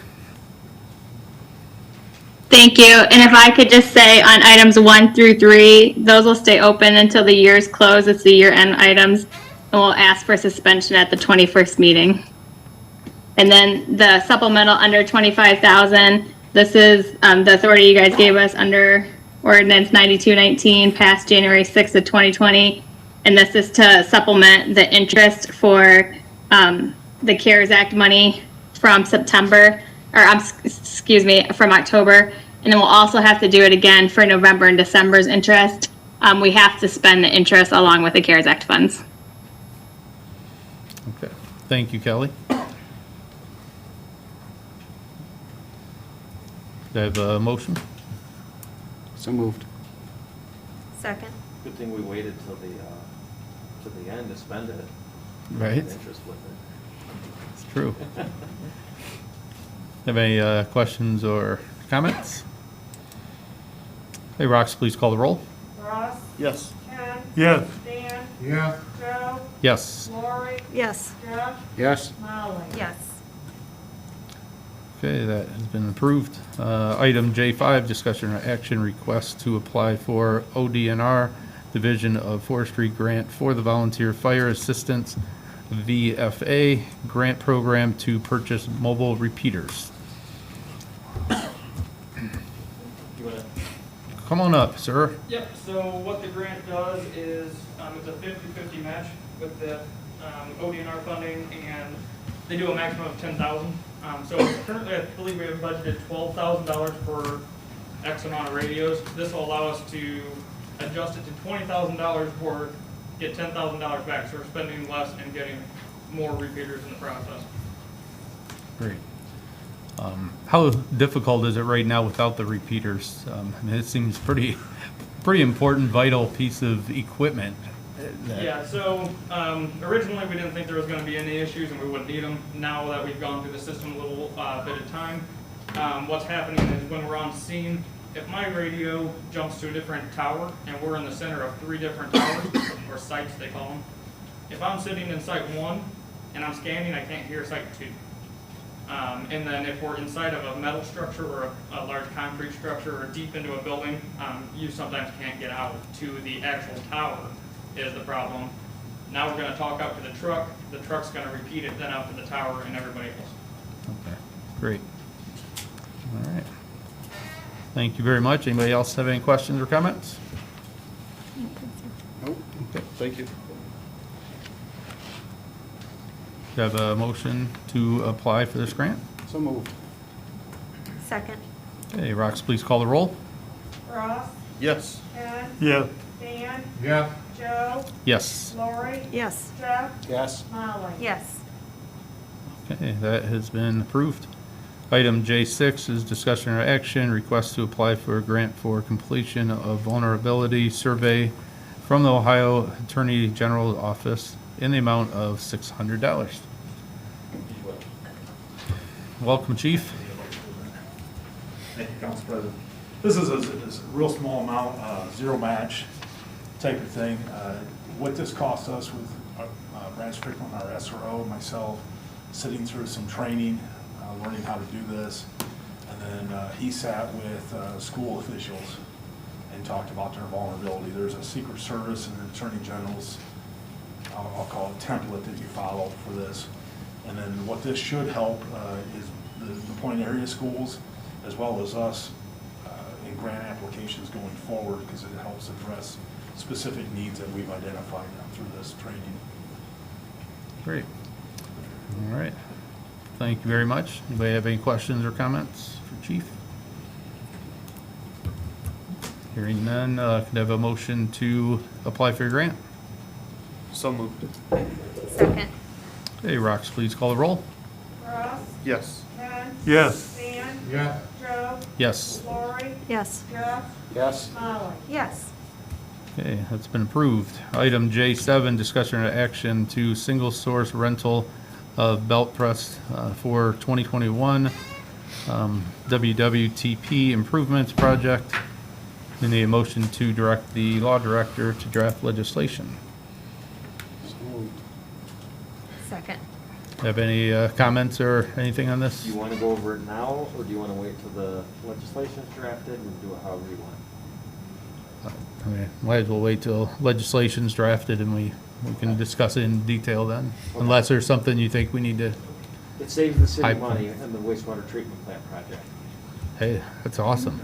Thank you. And if I could just say on items 1 through 3, those will stay open until the year's close. It's the year-end items. And we'll ask for suspension at the 21st meeting. And then the supplemental under 25,000, this is the authority you guys gave us under ordinance 9219 passed January 6th of 2020. And this is to supplement the interest for the CARES Act money from September, or excuse me, from October. And then we'll also have to do it again for November and December's interest. We have to spend the interest along with the CARES Act funds. Okay, thank you, Kelly. Do I have a motion? So moved. Second. Good thing we waited till the end to spend it. Right, Interest with it. it's true. Have any questions or comments? Hey, Rox, please call the roll. Ross. Yes. Ken. Yes. Dan. Yeah. Joe. Yes. Lori. Yes. Jeff. Yes. Molly. Yes. Okay, that has been approved. Item J5, discussion or action, request to apply for ODNR Division of Forestry Grant for the Volunteer Fire Assistance VFA Grant Program to purchase mobile repeaters. You wanna? Come on up, sir. Yep, so what the grant does is, it's a 50-50 match with the ODNR funding, and they do a maximum of 10,000. So currently, I believe we have budgeted $12,000 for X amount of radios. This will allow us to adjust it to $20,000 worth, get $10,000 back, so we're spending less and getting more repeaters in the process. Great. How difficult is it right now without the repeaters? I mean, it seems pretty important, vital piece of equipment. Yeah, so originally we didn't think there was going to be any issues and we wouldn't need them. Now that we've gone through the system a little bit of time, what's happening is when we're on scene, if my radio jumps to a different tower and we're in the center of 3 different towers, or sites they call them, if I'm sitting in site 1 and I'm scanning, I can't hear site 2. And then if we're inside of a metal structure or a large concrete structure or deep into a building, you sometimes can't get out to the actual tower is the problem. Now we're going to talk out to the truck's going to repeat it then out to the tower and everybody else. Okay, great. All right. Thank you very much. Anybody else have any questions or comments? Nope. Okay. Thank you. Do you have a motion to apply for this grant? So moved. Second. Okay, Rox, please call the roll. Ross. Yes. Ken. Yeah. Dan. Yeah. Joe. Yes. Lori. Yes. Jeff. Yes. Molly. Yes. Okay, that has been approved. Item J6 is discussion or action, request to apply for a grant for completion of vulnerability survey from the Ohio Attorney General Office in the amount of $600. Welcome, Chief. Thank you, Council President. This is a real small amount, zero match type of thing. What this cost us with Branch Strickland, our SRO, myself, sitting through some training, learning how to do this. And then he sat with school officials and talked about their vulnerability. There's a Secret Service and an Attorney General's, I'll call it template that you follow for this. And then what this should help is the point area schools as well as us in grant applications going forward, because it helps address specific needs that we've identified through this training. Great. All right. Thank you very much. Anybody have any questions or comments for Chief? Hearing none, could I have a motion to apply for your grant? So moved. Second. Hey, Rox, please call the roll. Ross, Yes. Ken, Yes. Dan, Yeah. Joe, Yes. Lori, Yes. Jeff, Yes. Molly. Yes. Okay, that's been approved. Item J7, discussion and action to single source rental of belt press for 2021 WWTP improvements project. We need a motion to direct the law director to draft legislation. So moved. Second. Have any comments or anything on this? Do you want to go over it now, or do you want to wait till the legislation is drafted and do it however you want? I mean, might as well wait till legislation's drafted and we can discuss it in detail then. Unless there's something you think we need to, It saves the city Hype. money in the wastewater treatment plant project. hey, that's awesome.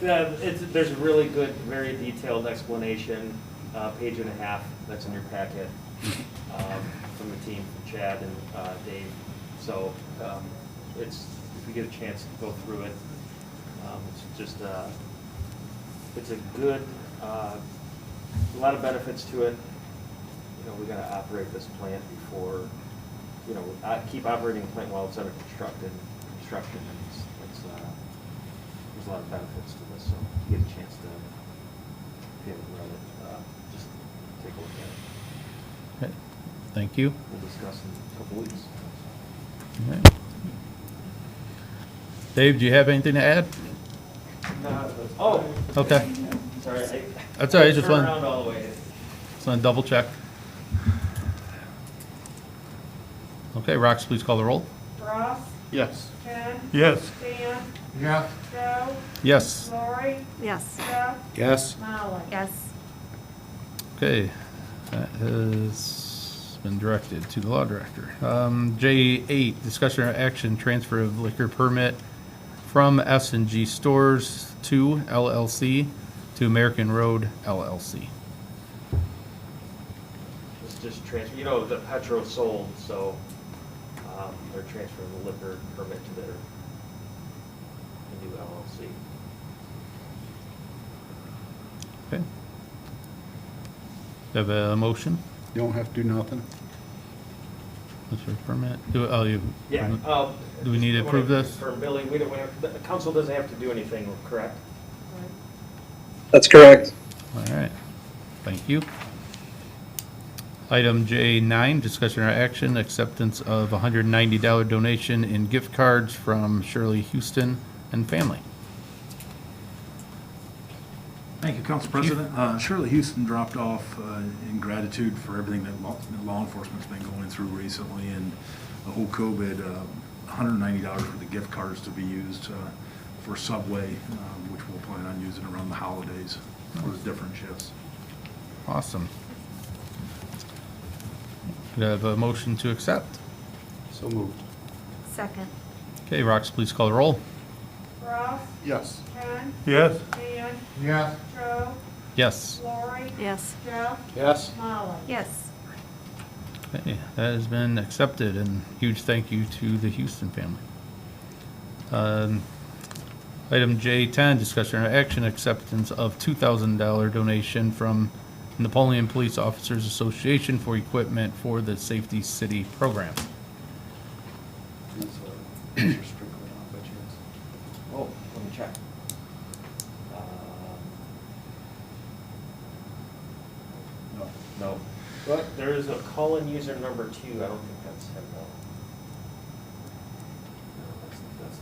There's a really good, very detailed explanation, page and a half, that's in your packet, from the team, from Chad and Dave. So it's, if you get a chance to go through it, it's just, it's a good, a lot of benefits to it. You know, we gotta operate this plant before, you know, keep operating the plant while it's under construction, and there's a lot of benefits to this, so if you get a chance to be able to run it, just take a look at it. Okay, thank you. We'll discuss in a couple weeks. All right. Dave, do you have anything to add? Oh, Okay, sorry. that's all right, just Turn want around all the way. to double check. Okay, Rox, please call the roll. Ross, Yes. Ken, Yes. Dan, Yeah. Joe, Yes. Lori, Yes. Jeff, Yes. Molly. Yes. Okay, that has been directed to the law director. J8, discussion or action, transfer of liquor permit from S&G Stores to LLC to American Road LLC. It's just transfer, you know, the Petro sold, so they're transferring the liquor permit to their new LLC. Okay. Have a motion? You don't have to do nothing. What's your permit? Do we need to just approve wanna this? confirm, Billy, the council doesn't have to do anything, correct? That's correct. All right, thank you. Item J9, discussion or action, acceptance of $190 donation in gift cards from Shirley Houston and family. Thank you, Council President. Shirley Houston dropped off in gratitude for everything that law enforcement's been going through recently and the whole COVID, $190 for the gift cards to be used for Subway, which we'll plan on using around the holidays for the different shifts. Awesome. Could I have a motion to accept? So moved. Second. Okay, Rox, please call the roll. Ross, Yes. Ken, Yes. Dan, Yeah. Joe, Yes. Lori, Yes. Jeff, Yes. Molly. Yes. Okay, that has been accepted, and huge thank you to the Houston family. Item J10, discussion or action, acceptance of $2,000 donation from Napoleon Police Officers Association for equipment for the Safety City program. That's Mr. Sprinkler on by chance. Oh, let me check. No. No. But there is a call-in user number 2. I don't think that's him though. No, that's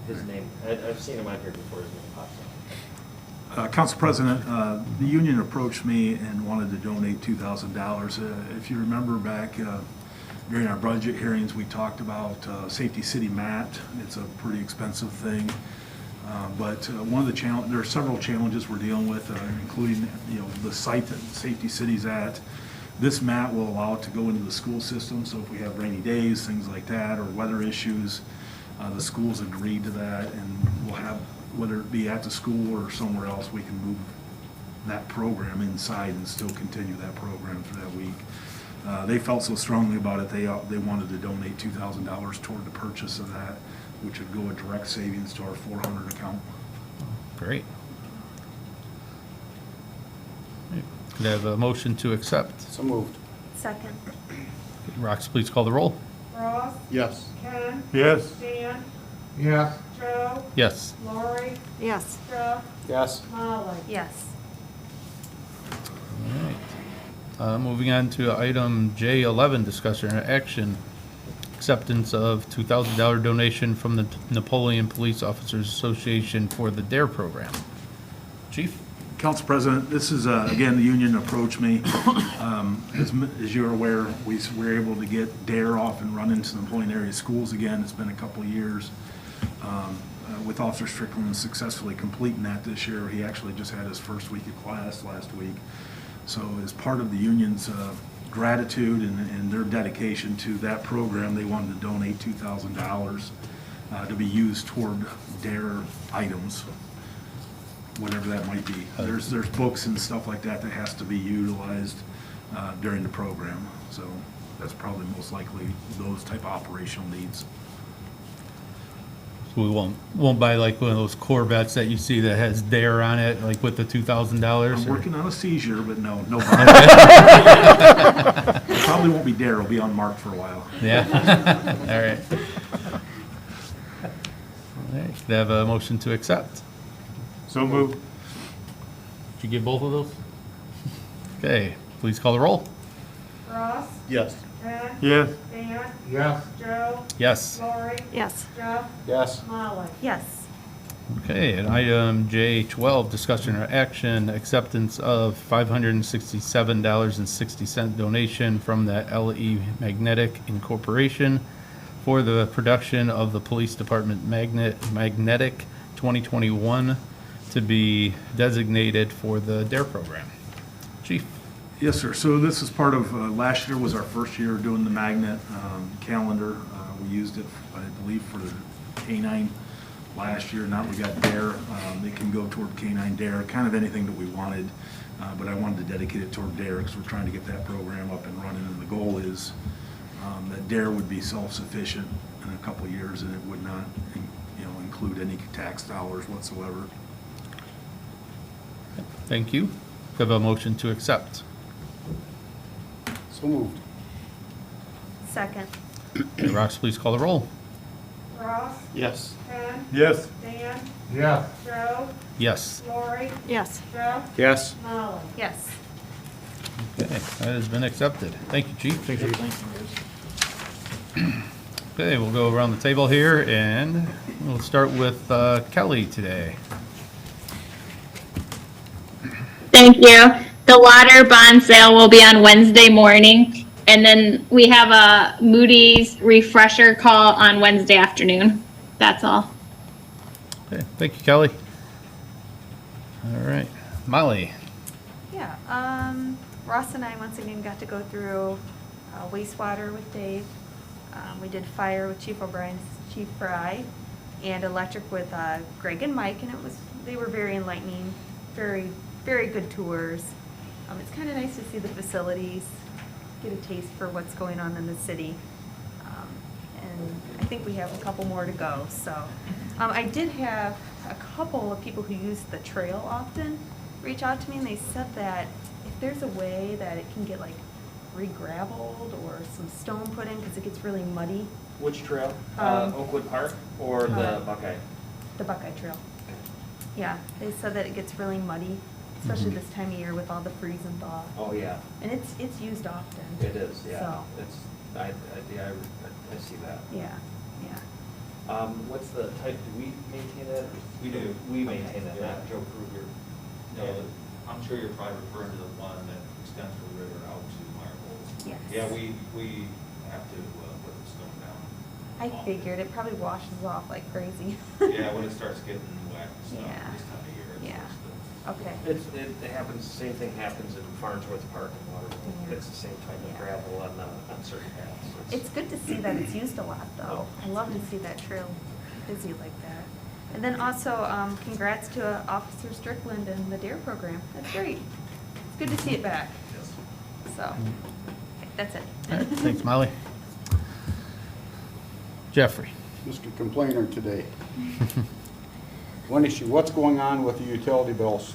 his name. I've seen him on here before. His name pops up. Council President, the union approached me and wanted to donate $2,000. If you remember back during our budget hearings, we talked about Safety City mat. It's a pretty expensive thing. But one of the there are several challenges we're dealing with, including the site that Safety City's at. This mat will allow it to go into the school system, so if we have rainy days, things like that, or weather issues, the schools agreed to that, and we'll have, whether it be at the school or somewhere else, we can move that program inside and still continue that program for that week. They felt so strongly about it, they wanted to donate $2,000 toward the purchase of that, which would go a direct savings to our 400 account. Great. Could I have a motion to accept? So moved. Second. Rox, please call the roll. Ross, Yes. Ken, Yes. Dan, Yes. Joe, Yes. Lori, Yes. Jeff, Yes. Molly. Yes. All right. Moving on to item J11, discussion and action. Acceptance of $2,000 donation from the Napoleon Police Officers Association for the DARE program. Chief? Council President, this is, again, the union approached me. As you're aware, we were able to get DARE off and run into the Napoleon area schools again. It's been a couple of years. With Officer Strickland successfully completing that this year, he actually just had his first week of class last week. So as part of the union's gratitude and their dedication to that program, they wanted to donate $2,000 to be used toward DARE items, whatever that might be. There's books and stuff like that that has to be utilized during the program. So that's probably most likely those type of operational needs. So we won't buy like one of those Corvettes that you see that has DARE on it, like with the $2,000? I'm working on a seizure, but no. It probably won't be DARE, it'll be unmarked for a while. Yeah? All right. All right, could I have a motion to accept? So moved. Did you give both of those? Okay, please call the roll. Ross, Yes. Ken, Yes. Dan, Yes. Joe, Yes. Lori, Yes. Jeff, Yes. Molly. Yes. Okay, and item J12, discussion or action, acceptance of $567.60 donation from the LE Magnetic Incorporation for the production of the Police Department Magnetic 2021 to be designated for the DARE program. Chief? Yes, sir. So this is part of, last year was our first year doing the magnet calendar. We used it, I believe, for the K-9 last year. Now we got DARE. It can go toward K-9 DARE, kind of anything that we wanted. But I wanted to dedicate it toward DARE because we're trying to get that program up and running. And the goal is that DARE would be self-sufficient in a couple of years and it would not, include any tax dollars whatsoever. Thank you. Could I have a motion to accept? So moved. Second. Okay, Rox, please call the roll. Ross, Yes. Ken, Yes. Dan, Yes. Joe, Yes. Lori, Yes. Jeff, Yes. Molly. Yes. Okay, that has been accepted. Thank you, Chief. Okay, we'll go around the table here, and we'll start with Kelly today. Thank you. The water bond sale will be on Wednesday morning, and then we have a Moody's refresher call on Wednesday afternoon. That's all. Okay, thank you, Kelly. All right, Molly. Yeah, Ross and I once again got to go through wastewater with Dave. We did fire with Chief O'Brien's Chief Fry, and electric with Greg and Mike, and they were very enlightening, very, very good tours. It's kind of nice to see the facilities, get a taste for what's going on in the city. And I think we have a couple more to go, so. I did have a couple of people who use the trail often reach out to me, and they said that if there's a way that it can get like re-gravelled or some stone put in, because it gets really muddy, Which trail? Um, Oakwood Park or the Buckeye? the Buckeye Trail. Yeah, they said that it gets really muddy, especially this time of year with all the freeze and thaw. Oh, yeah, And it's used often. it is, yeah. So, It's, I see that. yeah, yeah. What's the type, do we maintain that? We do. We maintain that, Yeah. not Joe Kruger. No, I'm sure you're probably referring to the one that extends from the river out to Marble. Yes. Yeah, we have to put the stone down. I figured it probably washes off like crazy. Yeah, when it starts getting wet and stuff Yeah. this time of year. Yeah. Okay. It happens, same thing happens in Farnsworth Park and Waterville. Yeah. It's the same type of Yeah. gravel on certain paths. It's good to see that it's used a lot, though. I love to see that trail busy like that. And then also, congrats to Officer Strickland and the DARE program. That's great. It's good to see it back. So, okay, that's it. All right, thanks, Molly. Jeffrey. Mr. Complainer today. One issue, what's going on with the utility bills?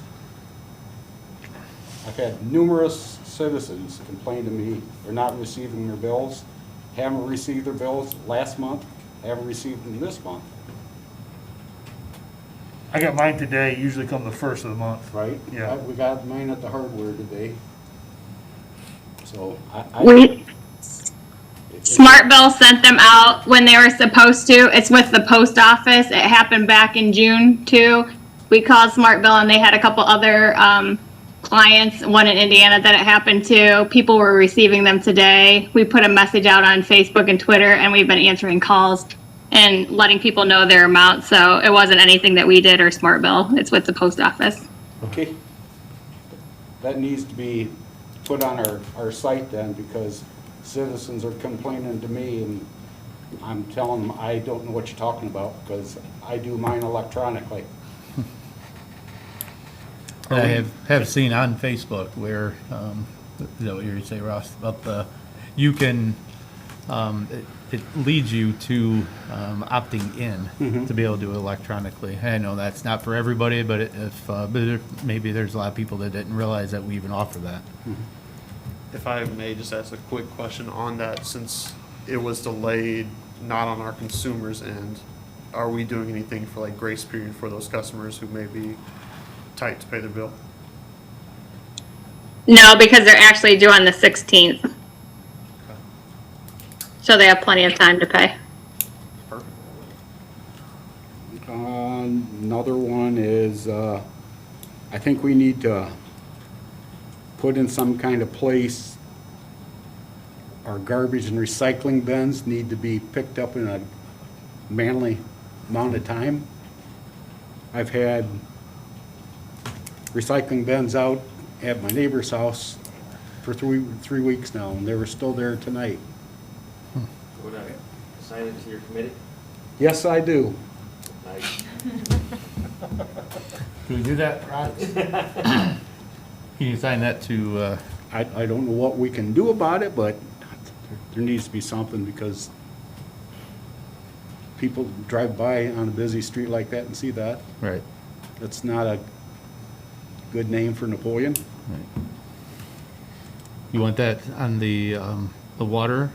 I've had numerous citizens complain to me they're not receiving their bills, haven't received their bills last month, haven't received them this month, I got mine today, usually come the first of the month. right? Yeah. We got mine at the hardware today. So Smart Bill sent them out when they were supposed to. It's with the post office. It happened back in June too. We called Smart Bill and they had a couple other clients, one in Indiana that it happened to. People were receiving them today. We put a message out on Facebook and Twitter and we've been answering calls and letting people know their amount. So it wasn't anything that we did or Smart Bill. It's with the post office. Okay. That needs to be put on our site then, because citizens are complaining to me and I'm telling them I don't know what you're talking about because I do mine electronically. I have seen on Facebook where, is that what you say, Ross, about you can, it leads you to opting in to be able to do it electronically. I know that's not for everybody, but maybe there's a lot of people that didn't realize that we even offer that. If I may just ask a quick question on that, since it was delayed, not on our consumers' end, are we doing anything for like grace period for those customers who may be tight to pay their bill? No, because they're actually due on the 16th. So they have plenty of time to pay. Perfect. Another one is, I think we need to put in some kind of place, our garbage and recycling bins need to be picked up in a manly amount of time. I've had recycling bins out at my neighbor's house for three weeks now, and they were still there tonight. Would I assign it to your committee? Yes, I do. Nice. Can we do that, Rod? Can you assign that to, I don't know what we can do about it, but there needs to be something because people drive by on a busy street like that and see that. right. That's not a good name for Napoleon. You want that on the water?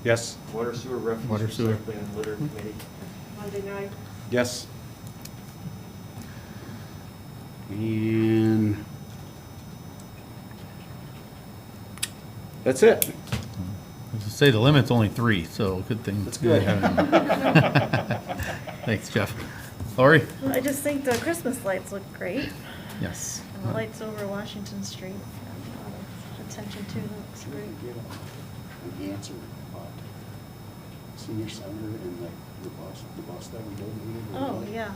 Yes, Water, sewer, refuse, Water, sewer. recycling, and litter committee. Monday night. yes. And that's it. As I say, the limit's only 3, so good thing. That's good. Thanks, Jeff. Lori? Well, I just think the Christmas lights look great, Yes. and the lights over Washington Street, a lot of attention to, them. Looks great. An answer about senior center and the bus that we donated. Oh, yeah.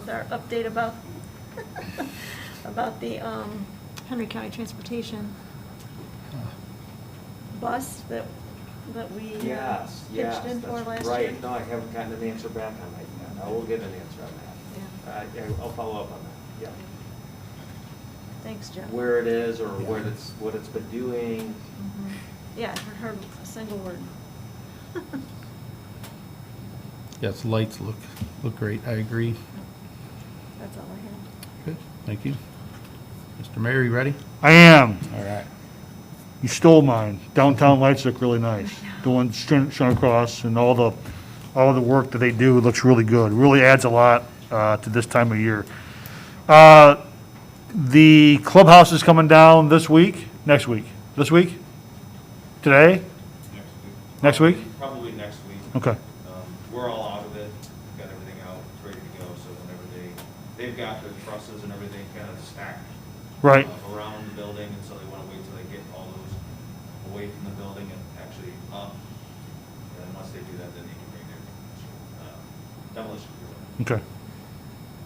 Our update about, about the Henry County Transportation bus that we Yes, yes, pitched in for that's last year. right. No, I haven't gotten an answer back on that yet. I will get an answer on that. Yeah. I'll follow up on that, yeah. Thanks, Jeff. Where it is or what it's been doing. Mhm. Yeah, I haven't heard a single word. Yes, lights look great. I agree. That's all I have. Good, thank you. Mr. Mayor, you ready? I am. All right. You stole mine. Downtown lights look really nice. The ones shown across and all the work that they do looks really good. Really adds a lot to this time of year. The clubhouse is coming down this week, next week. This week? Today? Next week? Probably next week. Okay. We're all out of it, got everything out, it's ready to go, so whenever they've got their trusses and everything kind of stacked Right. around the building, and so they want to wait till they get all those away from the building and actually up. And once they do that, then they can bring their demolition crew in. Okay.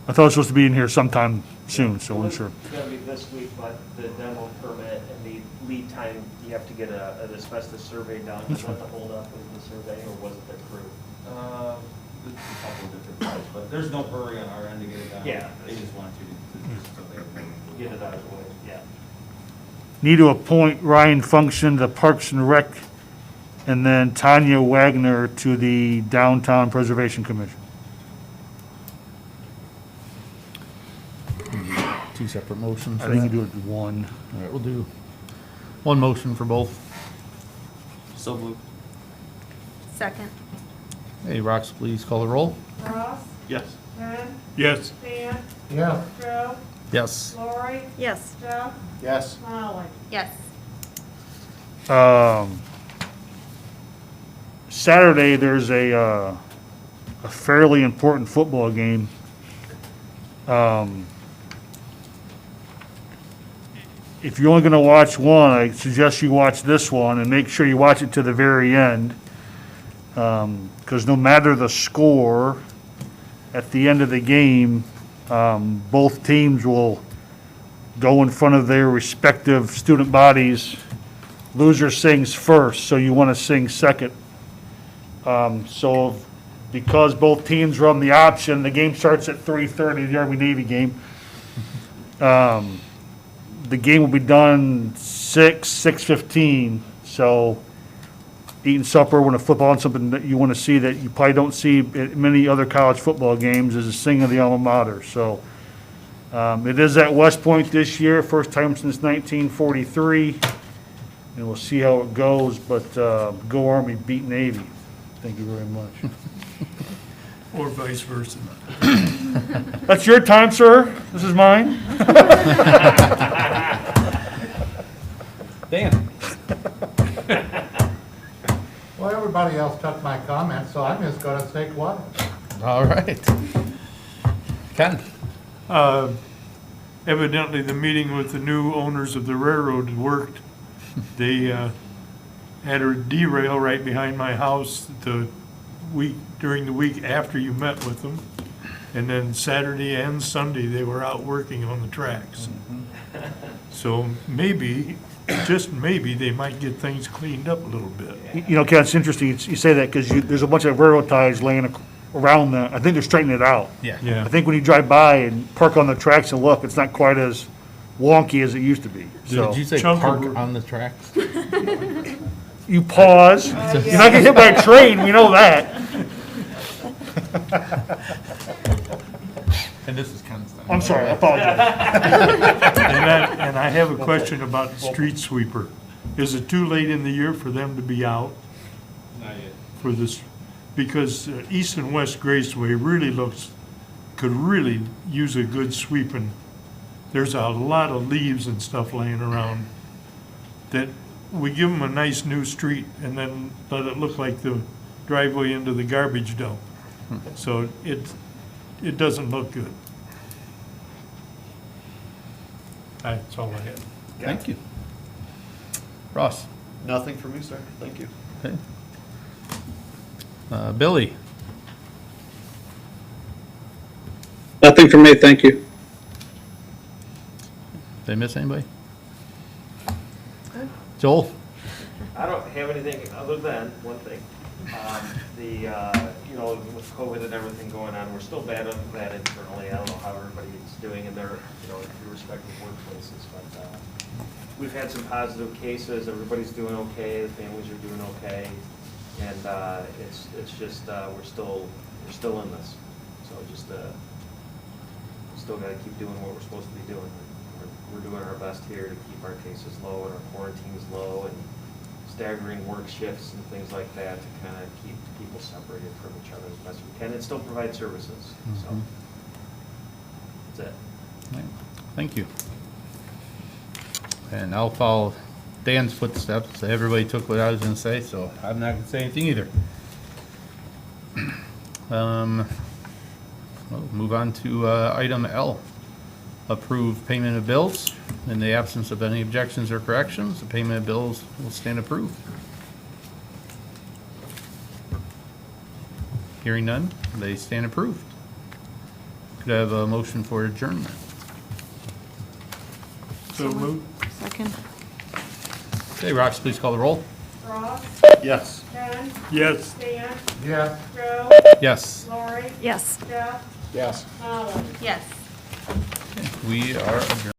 I thought it was supposed to be in here sometime soon, so I'm sure. It's gonna be this week, but the demo permit and the lead time, you have to get an asbestos survey done. Was that the holdup, was the survey, or was it the crew? it's a couple of different sites, but there's no hurry on our end to get it done. Yeah. They just want you to so they have Get it out of the way, yeah. Need to appoint Ryan Function to Parks and Rec, and then Tanya Wagner to the Downtown Preservation Commission. Two separate motions. I think you do it in one. All right, we'll do one motion for both. So moved. Second. Hey, Rox, please call the roll. Ross, Yes. Ken, Yes. Dan, Yeah. Joe, Yes. Lori, Yes. Jeff, Yes. Molly. Yes. Saturday, there's a fairly important football game. If you're only going to watch one, I suggest you watch this one and make sure you watch it to the very end. Because no matter the score, at the end of the game, both teams will go in front of their respective student bodies. Loser sings first, so you want to sing second. So because both teams run the option, the game starts at 3:30, the Army-Navy game. The game will be done 6:15, so eating supper when a football and something that you want to see that you probably don't see at many other college football games is the singing of the alma mater. So it is at West Point this year, first time since 1943, and we'll see how it goes, but go Army, beat Navy. Thank you very much. Or vice versa. That's your time, sir. This is mine. Dan? Well, everybody else took my comments, so I'm just gonna say what? All right. Ken? Evidently, the meeting with the new owners of the railroad had worked. They had her derail right behind my house during the week after you met with them. And then Saturday and Sunday, they were out working on the tracks. So maybe, just maybe, they might get things cleaned up a little bit. You know, Ken, it's interesting you say that because there's a bunch of railroad ties laying around that. I think they're straightening it out. Yeah. Yeah. I think when you drive by and park on the tracks and look, it's not quite as wonky as it used to be. So Did you say Chunk of park work. on the tracks? you pause. You're not getting hit by a train. We know that. And this is Ken's then. I'm sorry. I apologize. And I have a question about the street sweeper. Is it too late in the year for them to be out Not yet. for this? Because East and West Graceway could really use a good sweeping. There's a lot of leaves and stuff laying around that we give them a nice new street and then let it look like the driveway into the garbage dump. So it doesn't look good. That's all I had. Thank you. Ross? Nothing for me, sir. Thank you. Okay. Billy? Nothing from me, thank you. Did I miss anybody? Joel? I don't have anything other than one thing. With COVID and everything going on, we're still battling that internally. I don't know how everybody's doing in their, their respective workplaces, but we've had some positive cases. Everybody's doing okay. The families are doing okay, and it's just we're still in this. So just still got to keep doing what we're supposed to be doing. We're doing our best here to keep our cases low and our quarantines low and staggering work shifts and things like that to kind of keep people separated from each other as best we can and still provide services. So that's it. Right. Thank you. And I'll follow Dan's footsteps. Everybody took what I was gonna say, so I'm not gonna say anything either. We'll move on to item L. Approve payment of bills. In the absence of any objections or corrections, the payment of bills will stand approved. Hearing none, they stand approved. Could I have a motion for adjournment? So moved. Second. Okay, Rox, please call the roll. Ross, Yes. Ken, Yes. Dan, Yes. Joe, Yes, Lori, Yes. Jeff, Yes. Molly. Yes. we are adjourned.